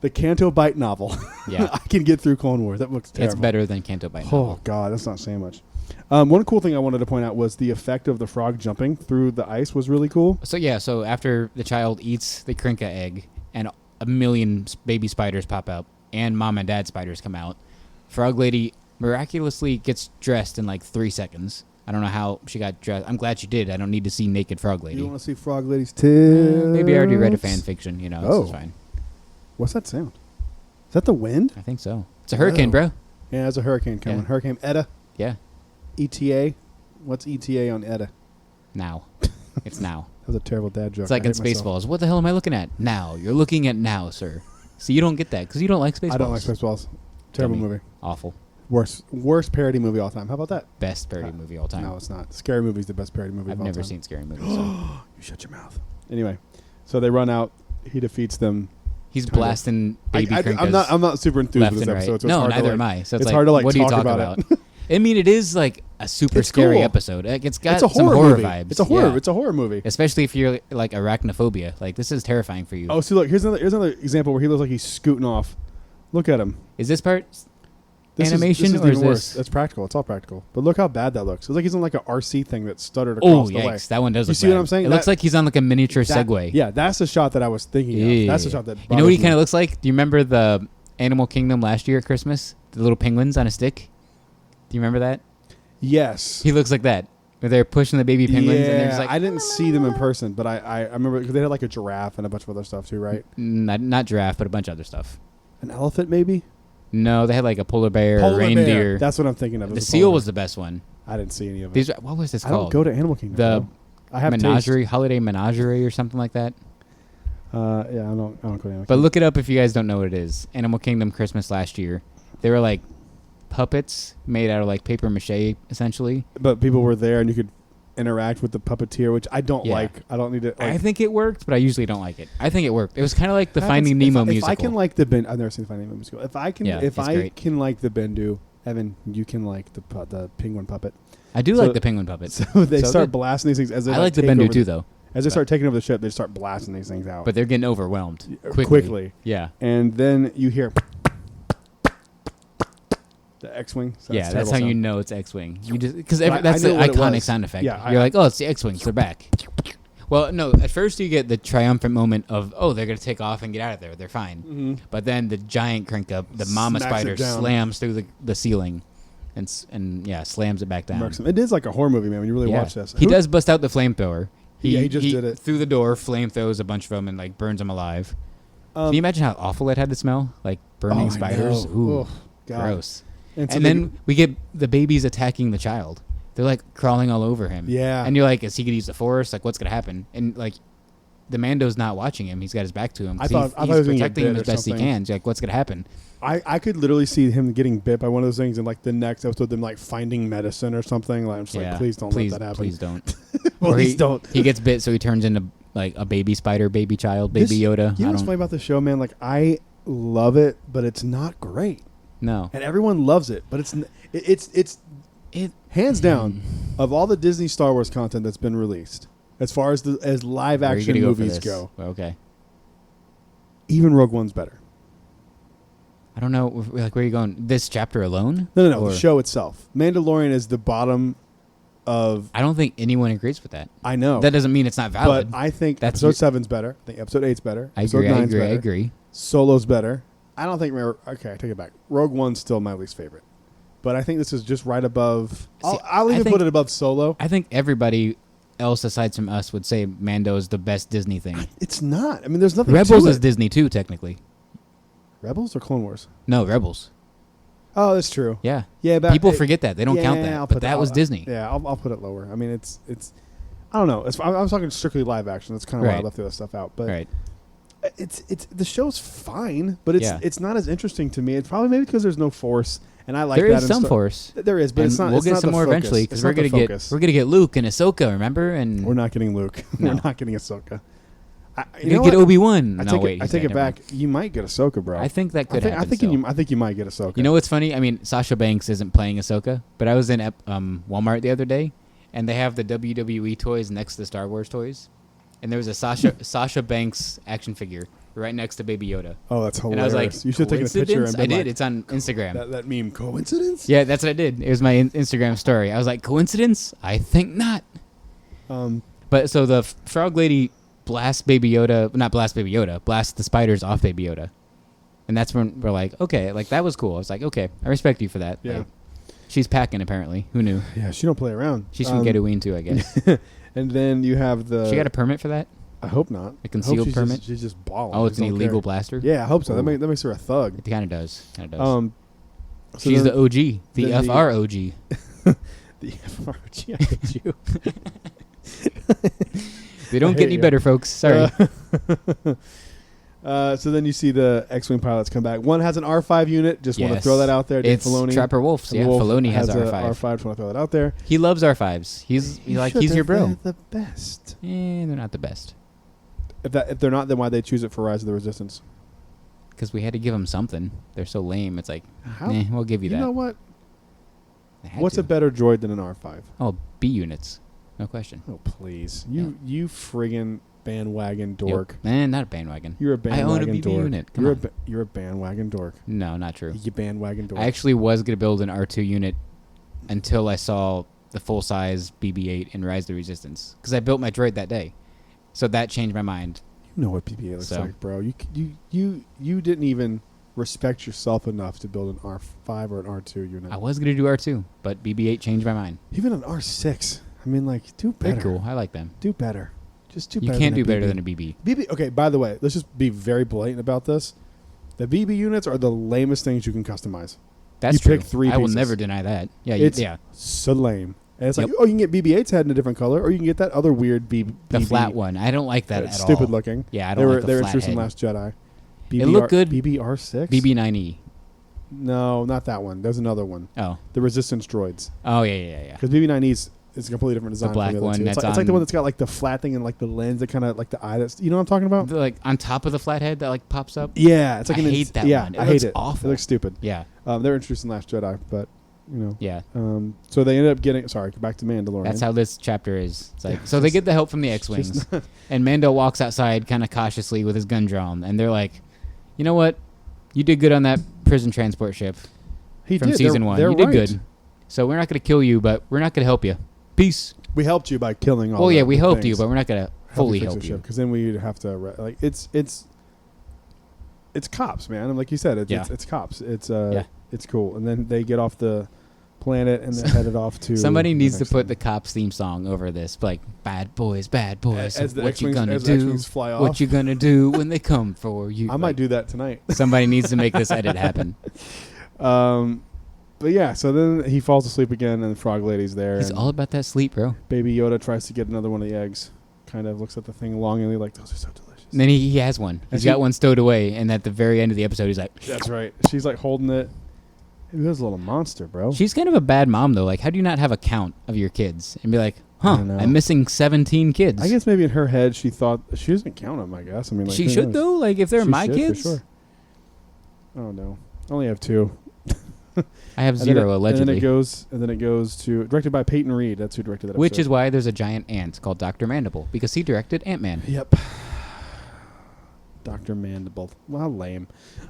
the Canto Bight novel, Yeah. I can get through Clone Wars. That looks terrible. It's better than Canto Bight. Oh God, that's not saying much. One cool thing I wanted to point out was the effect of the frog jumping through the ice was really cool. So after the child eats the Krinka egg and a million baby spiders pop up and mom and dad spiders come out, Frog Lady miraculously gets dressed in like 3 seconds. I don't know how she got dressed. I'm glad she did. I don't need to see naked Frog Lady. You want to see Frog Lady's tits? Maybe I already read a fan fiction. You know, Oh. it's fine. What's that sound? Is that the wind? I think so. It's a hurricane, bro. Yeah, there's a hurricane coming. Yeah. Hurricane Eta. Yeah. ETA. What's ETA on Eta? Now. It's now. That was a terrible dad joke. It's like I in hate myself. Spaceballs. What the hell am I looking at? Now. You're looking at now, sir. See, you don't get that because you don't like Spaceballs. I don't like Spaceballs. Terrible Dummy. movie. Awful. Worst parody movie all time. How about that? Best parody movie all time. No, it's not. Scary Movie's the best parody movie I've of all never time. seen Scary Movie. So. You shut your mouth. Anyway, so they run out. He defeats them. He's Kind of. blasting baby Krinkas I'm not super enthused left with this and right. episode. So it's No, hard to, neither like- am I. So it's like, hard to, like, what do you talk talk about about? I mean, it is like a super It's scary cool. episode. Like, it's got It's a some horror horror movie. vibes. It's a horror. Yeah. It's a horror movie. Especially if you're like arachnophobia. Like, this is terrifying for you. Oh, see, look. Here's another example where he looks like he's scooting off. Look at him. Is this part This animation is or even is worse. this? That's practical. It's all practical. But look how bad that looks. It's like he's on like a RC thing that stuttered Oh, across the way. yikes. That one does You look see what bad. I'm saying? It looks That- like he's on like a miniature That- Segway. Yeah, that's the shot that I was thinking of. That's the shot that. You know what he bothers kind me. of looks like? Do you remember the Animal Kingdom last year at Christmas? The little penguins on a stick? Do you remember that? Yes. He looks like that. Where they're pushing the baby penguins and they're just like, I didn't see them in person, but I remember because they had like a giraffe and a bunch of other stuff too, right? not giraffe, but a bunch of other stuff. An elephant, maybe. No, they had like a polar bear, Polar a reindeer. bear. That's what I'm thinking of. The is a seal polar was bear. the best one. I didn't see any of it. These, what was this I don't called? go to Animal Kingdom. The bro. I have Menagerie, Holiday Menagerie or something like that. Yeah, I don't go to Animal But Kingdom. look it up if you guys don't know what it is. Animal Kingdom Christmas last year. They were like puppets made out of like paper mache, essentially. But people were there, and you could interact with the puppeteer, which I don't Yeah. like. I don't need to. Like, I think it worked, but I usually don't like it. I think it worked. It was kind of like the happens- Finding Nemo if musical. I can like the Ben, I've never seen the Finding Nemo musical. If I can, Yeah, if it's I great. can like the Bendu, Evan, you can like the penguin puppet. I do so- like the penguin puppets. So they So start good. blasting these things as they I like the take Bendu over too, though. As they start taking over the ship, they start blasting these things out. But they're getting overwhelmed quickly. Yeah. And then you hear the X-wing. So Yeah, that's how you know it's X-Wing. You just because I that's knew the what it iconic was. sound effect. Yeah, You're like, oh, it's the X-Wings. They're back. Well, no. At first, you get the triumphant moment of, oh, they're gonna take off and get out of there. They're fine. Mm-hmm. But then the giant crank up, the mama Smacks it spider down. slams through the ceiling, and slams it back down. It is like a horror movie, man. When you really Yeah. watch this, He does bust out the flamethrower. Yeah, he just did it. through the door, flame throws a bunch of them and like burns them alive. Can you imagine how awful it had to smell? Like burning spiders. Ooh, God. gross. And, so and then we get the babies attacking the child. They're like crawling all over him. Yeah. And you're like, is he gonna use the force? Like, what's gonna happen? And like, the Mando's not watching him. He's got his back to him. I thought he he's was gonna get protecting him bit as or best he something. can. So like, what's gonna happen? I could literally see him getting bit by one of those things in like the next episode, them like finding medicine or something. Like, I'm just like, please don't let that happen. Please don't. Please don't. He gets bit, so he turns into like a baby spider, baby child, baby Yoda. You know what's funny about the show, man? Like, I love it, but it's not great. No. And everyone loves it, but it's hands down of all the Disney Star Wars content that's been released, as far as as live action movies go. Okay. Even Rogue One's better. I don't know, like, where are you going? This chapter alone? No. The show itself. Mandalorian is the bottom of. I don't think anyone agrees with that. I know that doesn't mean it's not valid. But I think episode 7's better. I think episode 8's better. I episode agree. 9's I agree. Solo's better. I don't think. Okay, I take it back. Rogue One's still my least favorite, but I think this is just right above. I'll even put it above Solo. I think everybody else aside from us would say Mando is the best Disney thing. It's not. I mean, there's nothing. Rebels to is it. Disney too, technically. Rebels or Clone Wars? No, Rebels. Oh, that's true. Yeah. Yeah, but people forget that. They don't count that. But that was Disney. Yeah, I'll put it lower. I mean, it's. I don't know. I was talking strictly live action. That's kind of why I left the other stuff out. But it's the show's fine, but it's not as interesting to me. It's probably maybe because there's no Force, and I like there that. There is some Force. There is, but and it's not. We'll it's get not some the more focus. eventually because we're gonna get Luke and Ahsoka. Remember? And we're not getting Luke. No. We're not getting Ahsoka. You're gonna get Obi-Wan. I take it back. You might get Ahsoka, bro. I think that could happen. I think you might get Ahsoka. You know what's funny? I mean, Sasha Banks isn't playing Ahsoka, but I was in Walmart the other day, and they have the WWE toys next to the Star Wars toys, and there was a Sasha Banks action figure right next to Baby Yoda. Oh, that's hilarious! And I was like, you should take a picture. And I did. It's on Instagram. That meme. Coincidence? Yeah, that's what I did. It was my Instagram story. I was like, coincidence? I think not. But so the frog lady blast the spiders off Baby Yoda. And that's when we're like, okay, like that was cool. I was like, okay, I respect you for that. Yeah. Like, she's packing apparently. Who knew? Yeah, she don't play around. She's from Tatooine too, I guess. And then you have She got a permit for that? I hope not. A concealed permit? She's just balling. Oh, it's an illegal blaster? Yeah, I hope so. Ooh. That makes her a thug. It kind of does. So she's the OG. The FR OG. The FR OG. I hate you. They don't get any better, folks. Sorry. So then you see the X-Wing pilots come back. One has an R5 unit. Just want to throw that out there. It's Filoni. Trapper Wolf's. Yeah, Wolf Filoni has an R5. R5. Just want to throw that out there. He loves R5s. He's your bro. They're the best. They're not the best. If they're not, then why they choose it for Rise of the Resistance? Because we had to give them something. They're so lame. It's like, we'll give you that. You know what? What's a better droid than an R5? Oh, B units. No question. Oh, please. You friggin' bandwagon dork. Yep. Not a bandwagon. You're a bandwagon dork. I own a BB dork. unit. You're a bandwagon dork. No, not true. You bandwagon dork. I actually was going to build an R2 unit until I saw the full-size BB-8 in Rise of the Resistance. Because I built my droid that day. So that changed my mind. You know what BB-8 looks like, bro. You didn't even respect yourself enough to build an R5 or an R2 unit. I was going to do R2, but BB-8 changed my mind. Even an R6. I mean, like, do better. They're cool. I like them. Do better. Just do better. You can't do better than a BB. Okay, by the way, let's just be very blatant about this. The BB units are the lamest things you can customize. That's true. Pick 3 I will pieces. never deny that. Yeah, it's so lame. And it's like, you can get BB-8's head in a different color, or you can get that other weird BB. The flat one. I don't like that at all. Stupid looking. Yeah, I don't like the They were flat introduced in head. Last Jedi. It looked good. BB-R6? BB-9E. No, not that one. There's another one. Oh. The Resistance droids. Oh, yeah. Because BB-9E is a completely different design. The black from the one. It's like the one that's got like the flat thing and like the lens that kind of like the eye. That's, you know what I'm talking about? Like on top of the flat head that like pops up. Yeah, it's like I hate that one. I hate it. Awful. It looks stupid. Yeah. They were introduced in Last Jedi, but you know. Yeah. So they ended up getting. Sorry, back to Mandalorian. That's how this chapter is. It's like so they get the help from the X-wings, and Mando walks outside kind of cautiously with his gun drawn, and they're like, "You know what? You did good on that prison transport ship from season 1. You did good. So we're not going to kill you, but we're not going to help you. Peace." We helped you by killing all. Well, yeah, we the helped things. you, but we're not going to fully help you because then we'd have to like it's cops, man. And like you said, it's cops. It's cool. And then they get off the planet and they're headed off to. Somebody needs to next put thing. the cops theme song over this, like bad boys, As the what you X-Wings- gonna as the do? X-Wings fly off. What you gonna do when they come for you? I might do that tonight. Somebody needs to make this edit happen. But yeah, so then he falls asleep again, and the Frog Lady's there. He's and all about that sleep, bro. Baby Yoda tries to get another one of the eggs. Kind of looks at the thing longingly, like those are so delicious. And then he has one. He's got one stowed away, and at the very end of the episode, he's like, That's right. She's like holding it. He was a little monster, bro. She's kind of a bad mom, though. Like, how do you not have a count of your kids and be like, I don't know. I'm missing 17 kids? I guess maybe in her head she thought she doesn't count them. I guess. I mean, like, she who should, knows? though. Like, if they're She my should, kids, for sure. Oh no, I only have 2. I have And then 0 it- allegedly. And then it goes to directed by Peyton Reed. That's who directed that. Which episode. is why there's a giant ant called Dr. Mandible, because he directed Ant-Man. Yep. Dr. Mandible. Well, lame.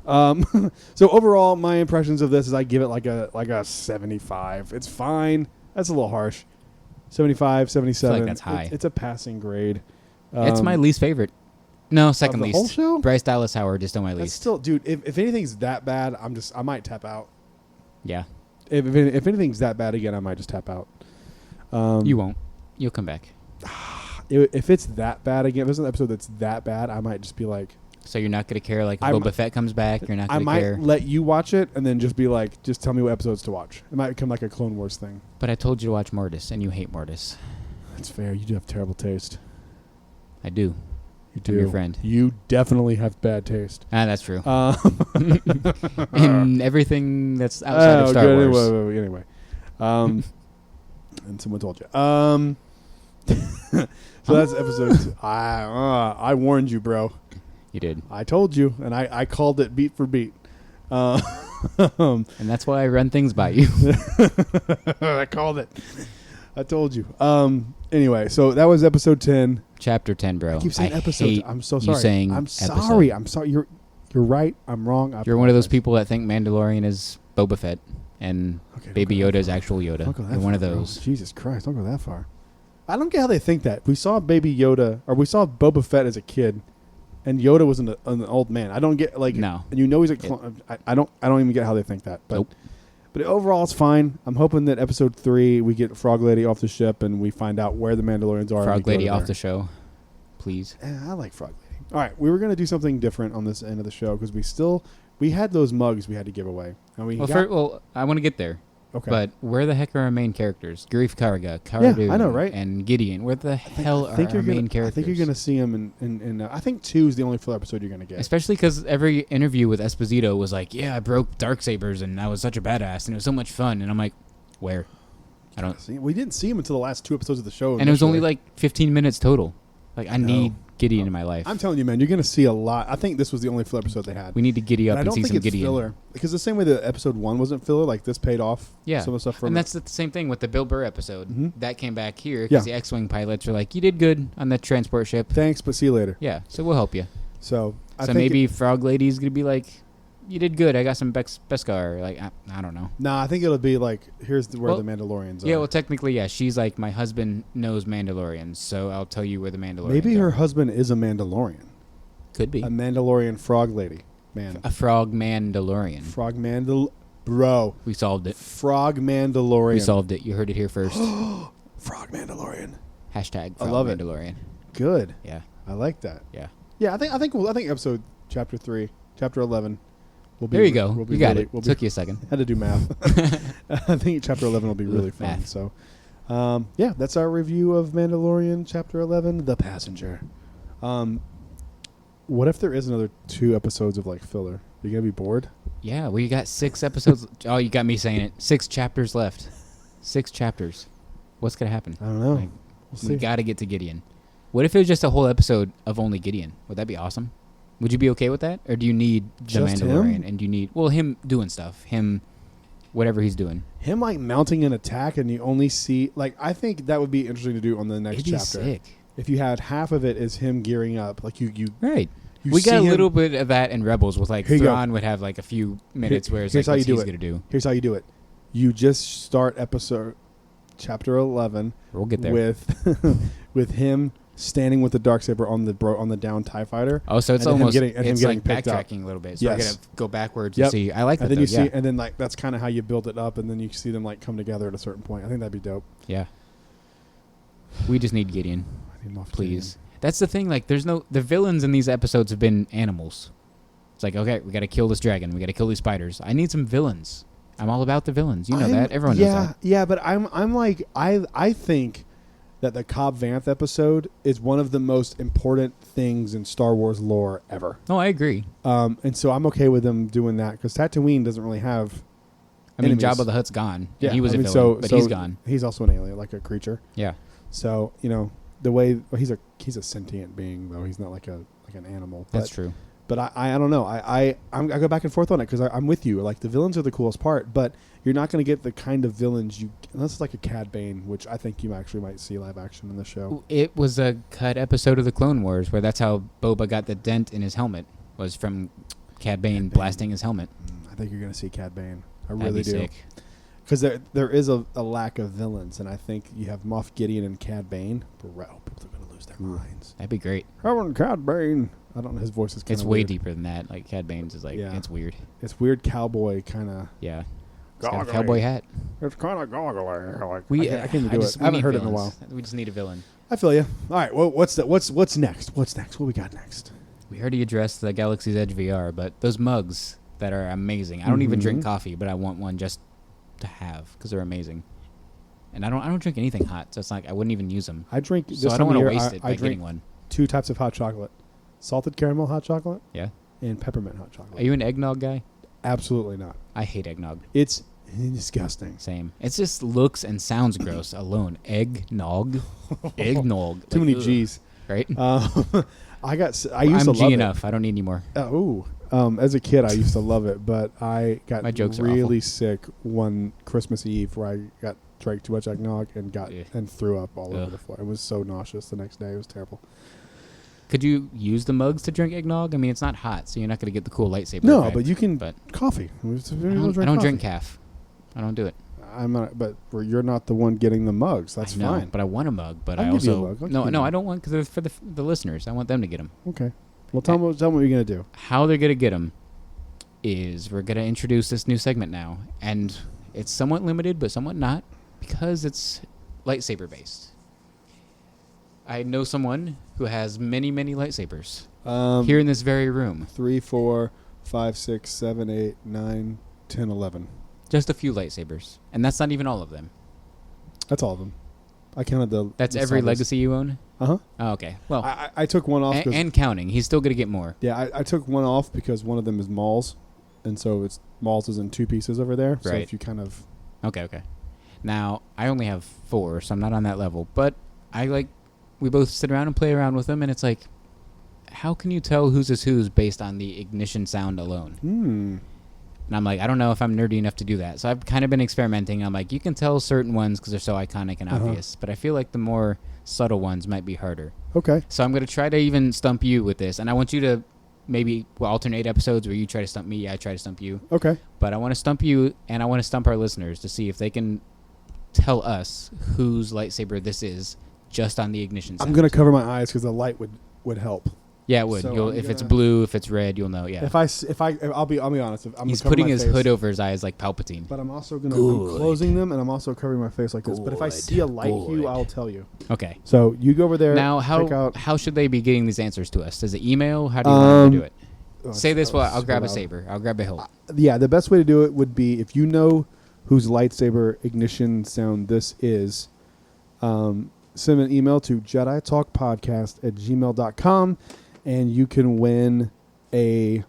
So overall, my impressions of this is I give it like a 75. It's fine. That's a little harsh. 75, 77. that's high. It's a passing grade. It's my least favorite. No, second the least. whole show? Bryce Dallas Howard is still my That's least. still, dude. If anything's that bad, I might tap out. Yeah. If anything's that bad again, I might just tap out. You won't. You'll come back. If it's that bad again, if there's an episode that's that bad, I might just be like, So you're not going to care, like, if I'm- Boba Fett comes back, you're not I going to might care. let you watch it and then just be like, just tell me what episodes to watch. It might become like a Clone Wars thing. But I told you to watch Mortis, and you hate Mortis. That's fair. You do have terrible taste. I do. You do. I'm your friend. You definitely have bad taste. That's true. And everything that's outside of Star good. Wars. Anyway. And someone told you. So that's episode 2. I warned you, bro. You did. I told you, and I called it beat for beat. And that's why I run things by you. I called it. I told you. Anyway, so that was episode 10. Chapter 10, bro. I keep saying I episode. hate I'm so you sorry. saying I'm episode. sorry. I'm sorry. You're right. I'm wrong. You're one of those people that think Mandalorian is Boba Fett and Okay, Baby don't go Yoda that is far. actual Yoda. Don't go that You're one of far, bro. those. Jesus Christ, don't go that far. I don't get how they think that. We saw Baby Yoda, or we saw Boba Fett as a kid, and Yoda was an old man. I don't get like. No. And you know he's a clone. I don't even get how they think that. But, Nope. But overall, it's fine. I'm hoping that episode 3 we get Frog Lady off the ship and we find out where the Mandalorians are. Frog Lady off the show, please. I like Frog Lady. All right, we were gonna do something different on this end of the show because we had those mugs we had to give away. And we I want to get there. okay. But where the heck are our main characters? Grief Karga, Cara Dune, I know, right? and Gideon. Where the hell are our main characters? I think you're gonna see them in I think 2 is the only full episode you're gonna get. Especially because every interview with Esposito was like, yeah, I broke Darksabers and I was such a badass and it was so much fun. And I'm like, where? I don't. See, we didn't see him until the last 2 episodes of the show. And it was only initially. like 15 minutes total. Like, I need Gideon in my life. I'm telling you, man, you're gonna see a lot. I think this was the only full episode they had. We need to giddy up I and don't see think some it's Gideon. filler because the same way that episode 1 wasn't filler, like this paid off. Yeah, some of the stuff from and that's the same thing with the Bill Burr episode. Mhm. That came back here because Yeah. the X-Wing pilots are like, you did good on the transport ship. Thanks, but see you later. Yeah, so we'll help you. So I So think maybe Frog Lady's going to be like, you did good. I got some Beskar. Like, I don't know. I think it'll be like here's where Well, the Mandalorians are. Yeah, well, technically, yeah. She's like, my husband knows Mandalorians, so I'll tell you where the Mandalorians maybe her are. husband is a Mandalorian, Could be. a Mandalorian frog lady. Man, A frog Mandalorian. frog bro. We solved it. Frog Mandalorian. We solved it. You heard it here first. Frog Mandalorian. Hashtag I frog love it. Mandalorian. Good. Yeah, I like that. yeah. Yeah, I think episode chapter 3, chapter 11 will be There you go. will be You got really- it. will be- Took you a second. had to do math. I think chapter 11 will be really fun. Math. So, yeah, that's our review of Mandalorian chapter 11, The Passenger. What if there is another 2 episodes of like filler? You gonna be bored? Yeah, we got 6 episodes. Oh, you got me saying it. 6 chapters left. 6 chapters. What's going to happen? I don't know. Like, We'll see. we got to get to Gideon. What if it was just a whole episode of only Gideon? Would that be awesome? Would you be okay with that? Or do you need the Just Mandalorian? him? And do you need, well, him doing stuff. Him, whatever he's doing. Him like mounting an attack, and you only see like I think that would be interesting to do on the next It'd be chapter. sick. If you had half of it is him gearing up, like you Right. you We see got a him- little bit of that in Rebels with like Here you go. Thrawn would have like a few minutes where it's here's like, how you what's do he's it. going to do? Here's how you do it. You just start episode chapter 11 We'll get there. with with him standing with the Darksaber on the down TIE fighter. Oh, so it's and almost it's like picked up. backtracking a little bit. So I Yes. gotta go backwards to see. I like that. And then though, you see, yeah. and then like that's kind of how you build it up, and then you see them like come together at a certain point. I think that'd be dope. Yeah. We just need Gideon, I need Moff please. Gideon. That's the thing. Like, the villains in these episodes have been animals. It's like, okay, we got to kill this dragon. We got to kill these spiders. I need some villains. I'm all about the villains. You know that. Everyone knows that. Yeah, but I'm like I think that the Cobb Vanth episode is one of the most important things in Star Wars lore ever. No, I agree. And so I'm okay with them doing that because Tatooine doesn't really have. I mean, enemies. Jabba the Hutt's gone. Yeah, He was a villain, but he's gone. He's also an alien, like a creature. Yeah. So the way he's a sentient being though. He's not like an animal. That's true. But I don't know. I go back and forth on it because I'm with you. Like the villains are the coolest part, but you're not going to get the kind of villains unless it's like a Cad Bane, which I think you actually might see live action in the show. It was a cut episode of the Clone Wars where that's how Boba got the dent in his helmet, was from Cad Bane blasting his helmet. I think you're going to see Cad Bane. I That'd really be do. sick. Because there is a lack of villains, and I think you have Moff Gideon and Cad Bane. Bro, people are going to lose their minds. That'd be great. Having Cad Bane. I don't know. His voice is kind of It's way deeper than that. Like, Cad Bane's is like, it's weird. It's weird cowboy kind of. Yeah. He's got a cowboy hat. It's kind of goggly. Like, I can't even I do just, it. I haven't heard it in a while. We just need a villain. I feel you. All right. Well, what's next? What's next? What we got next? We already addressed the Galaxy's Edge VR, but those mugs that are amazing. I don't even drink coffee, but I want one just to have because they're amazing. And I don't drink anything hot, so it's like I wouldn't even use them. I drink. So I don't want to waste it by getting one. 2 types of hot chocolate: salted caramel hot chocolate, yeah, and peppermint hot chocolate. Are you an eggnog guy? Absolutely not. I hate eggnog. It's disgusting. Same. It just looks and sounds gross alone. Eggnog. Eggnog. Too many ugh. G's. Right? I used to I'm love G it. enough. I don't need any more. As a kid, I used to love it, but I got My jokes are really sick one Christmas Eve where I drank too much eggnog and and threw up all over the floor. It was so nauseous the next day. It was terrible. Could you use the mugs to drink eggnog? I mean, it's not hot, so you're not going to get the cool lightsaber No, effect, but you can. But Coffee. I don't drink calf. I don't do it. I'm not, but you're not the one getting the mugs. That's I know, fine. but I want a mug. But I'll I give you a also mug. I'll give you no, a I don't want because they're for the listeners. I want them to get them. Okay. Well, tell me what you're gonna do. How they're gonna get them is we're gonna introduce this new segment now, and it's somewhat limited, but somewhat not because it's lightsaber based. I know someone who has many lightsabers here in this very room. 3, 4, 5, 6, 7, 8, 9, 10, 11. Just a few lightsabers, and that's not even all of them. That's all of them. I counted the. That's the every Sabers. legacy you own? Uh-huh. Oh, okay. Well, I took one off. and counting. He's still going to get more. Yeah, I took one off because one of them is Maul's, and so it's Maul's is in 2 pieces over there. So Right. if you kind of. Okay. Now, I only have 4, so I'm not on that level. But we both sit around and play around with them, and it's like, how can you tell whose is whose based on the ignition sound alone? And I'm like, I don't know if I'm nerdy enough to do that. So I've kind of been experimenting. I'm like, you can tell certain ones because they're so iconic and obvious. But I feel like the more subtle ones might be harder. Okay. So I'm going to try to even stump you with this. And I want you to maybe alternate episodes where you try to stump me, I try to stump you. Okay. But I want to stump you, and I want to stump our listeners to see if they can tell us whose lightsaber this is just on the ignition sound. I'm gonna cover my eyes because the light would help. Yeah, it would. So If it's blue, if it's red, you'll know. Yeah. I'll be honest. He's putting his hood over his eyes like Palpatine. But I'm also I'm closing them, and I'm also covering my face like this. But if I see a light hue, I'll tell you. Okay. So you go over there. Now, how should they be getting these answers to us? Is it email? How do you want to do it? Say this while I'll grab a saber. I'll grab a hilt. Yeah, the best way to do it would be if you know whose lightsaber ignition sound this is, send an email to JediTalkPodcast@gmail.com, and you can win a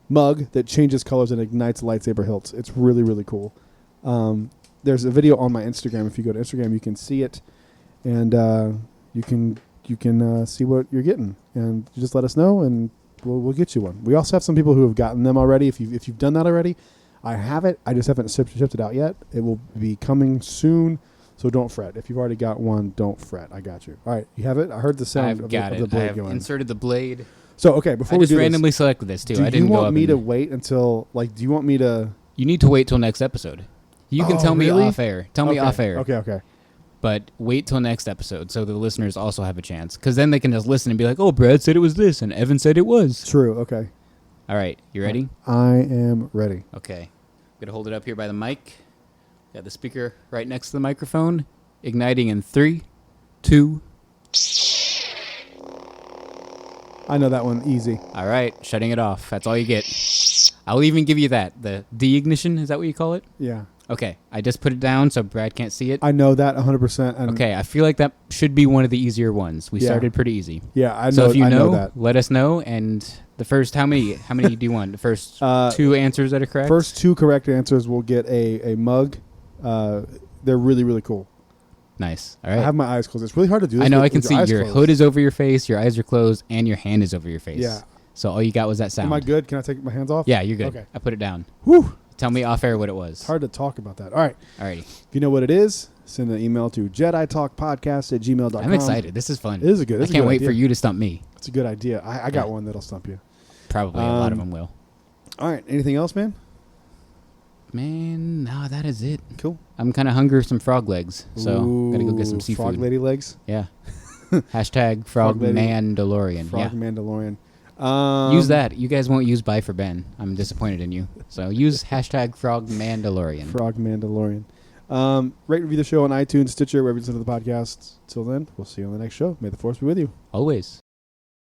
mug that changes colors and ignites lightsaber hilts. It's really, really cool. There's a video on my Instagram. If you go to Instagram, you can see it, and you can see what you're getting, and you just let us know, and we'll get you one. We also have some people who have gotten them already. If you've done that already, I have it. I just haven't shipped it out yet. It will be coming soon, so don't fret. If you've already got one, don't fret. I got you. All right, you have it. I heard the sound of the blade going. I've inserted the blade. So okay, before I we just do randomly this, selected this too. do I didn't you go want up me and- to wait until do you want me to? You need to wait till next episode. You can tell me really? off air. Tell me off air. Okay. but wait till next episode so the listeners also have a chance. Because then they can just listen and be like, oh, Brad said it was this, and Evan said it was. True. Okay. All right. You ready? I am ready. Okay. I'm going to hold it up here by the mic. Got the speaker right next to the microphone. Igniting in 3, 2. I know that one easy. All right. Shutting it off. That's all you get. I'll even give you that. The de-ignition, is that what you call it? Yeah. Okay. I just put it down so Brad can't see it. I know that 100%. And Okay. I feel like that should be one of the easier ones. We Yeah. started pretty easy. Yeah, I know. So if you I know know, that. let us know. And the first, how many do you want? The first 2 answers that are correct? First 2 correct answers will get a mug. They're really, really cool. Nice. All I right. have my eyes closed. It's really hard to do this. I know. with I can your see eyes your closed. hood is over your face, your eyes are closed, and your hand is over your face. Yeah. So all you got was that sound. Am I good? Can I take my hands off? Yeah, you're good. Okay. I put it down. Whew. Tell me off air what it was. It's hard to talk about that. All right. Alrighty. If you know what it is, send an email to JediTalkPodcast@gmail.com. I'm excited. This is fun. It is a good. I It's a can't good wait idea. for you to stump me. It's a good idea. I got Yeah. one that'll stump you. Probably a lot of them will. All right. Anything else, man? Man, no, that is it. Cool. I'm kind of hungry for some frog legs, so gotta go get some Ooh, seafood. Frog lady legs. Yeah. Hashtag frog lady. Mandalorian. Frog Yeah. Mandalorian. Use that. You guys won't use Bye for Ben. I'm disappointed in you. So use hashtag frog Mandalorian. Frog Mandalorian. Rate and review the show on iTunes, Stitcher, wherever you listen to the podcast. Till then, we'll see you on the next show. May the force be with you. Always.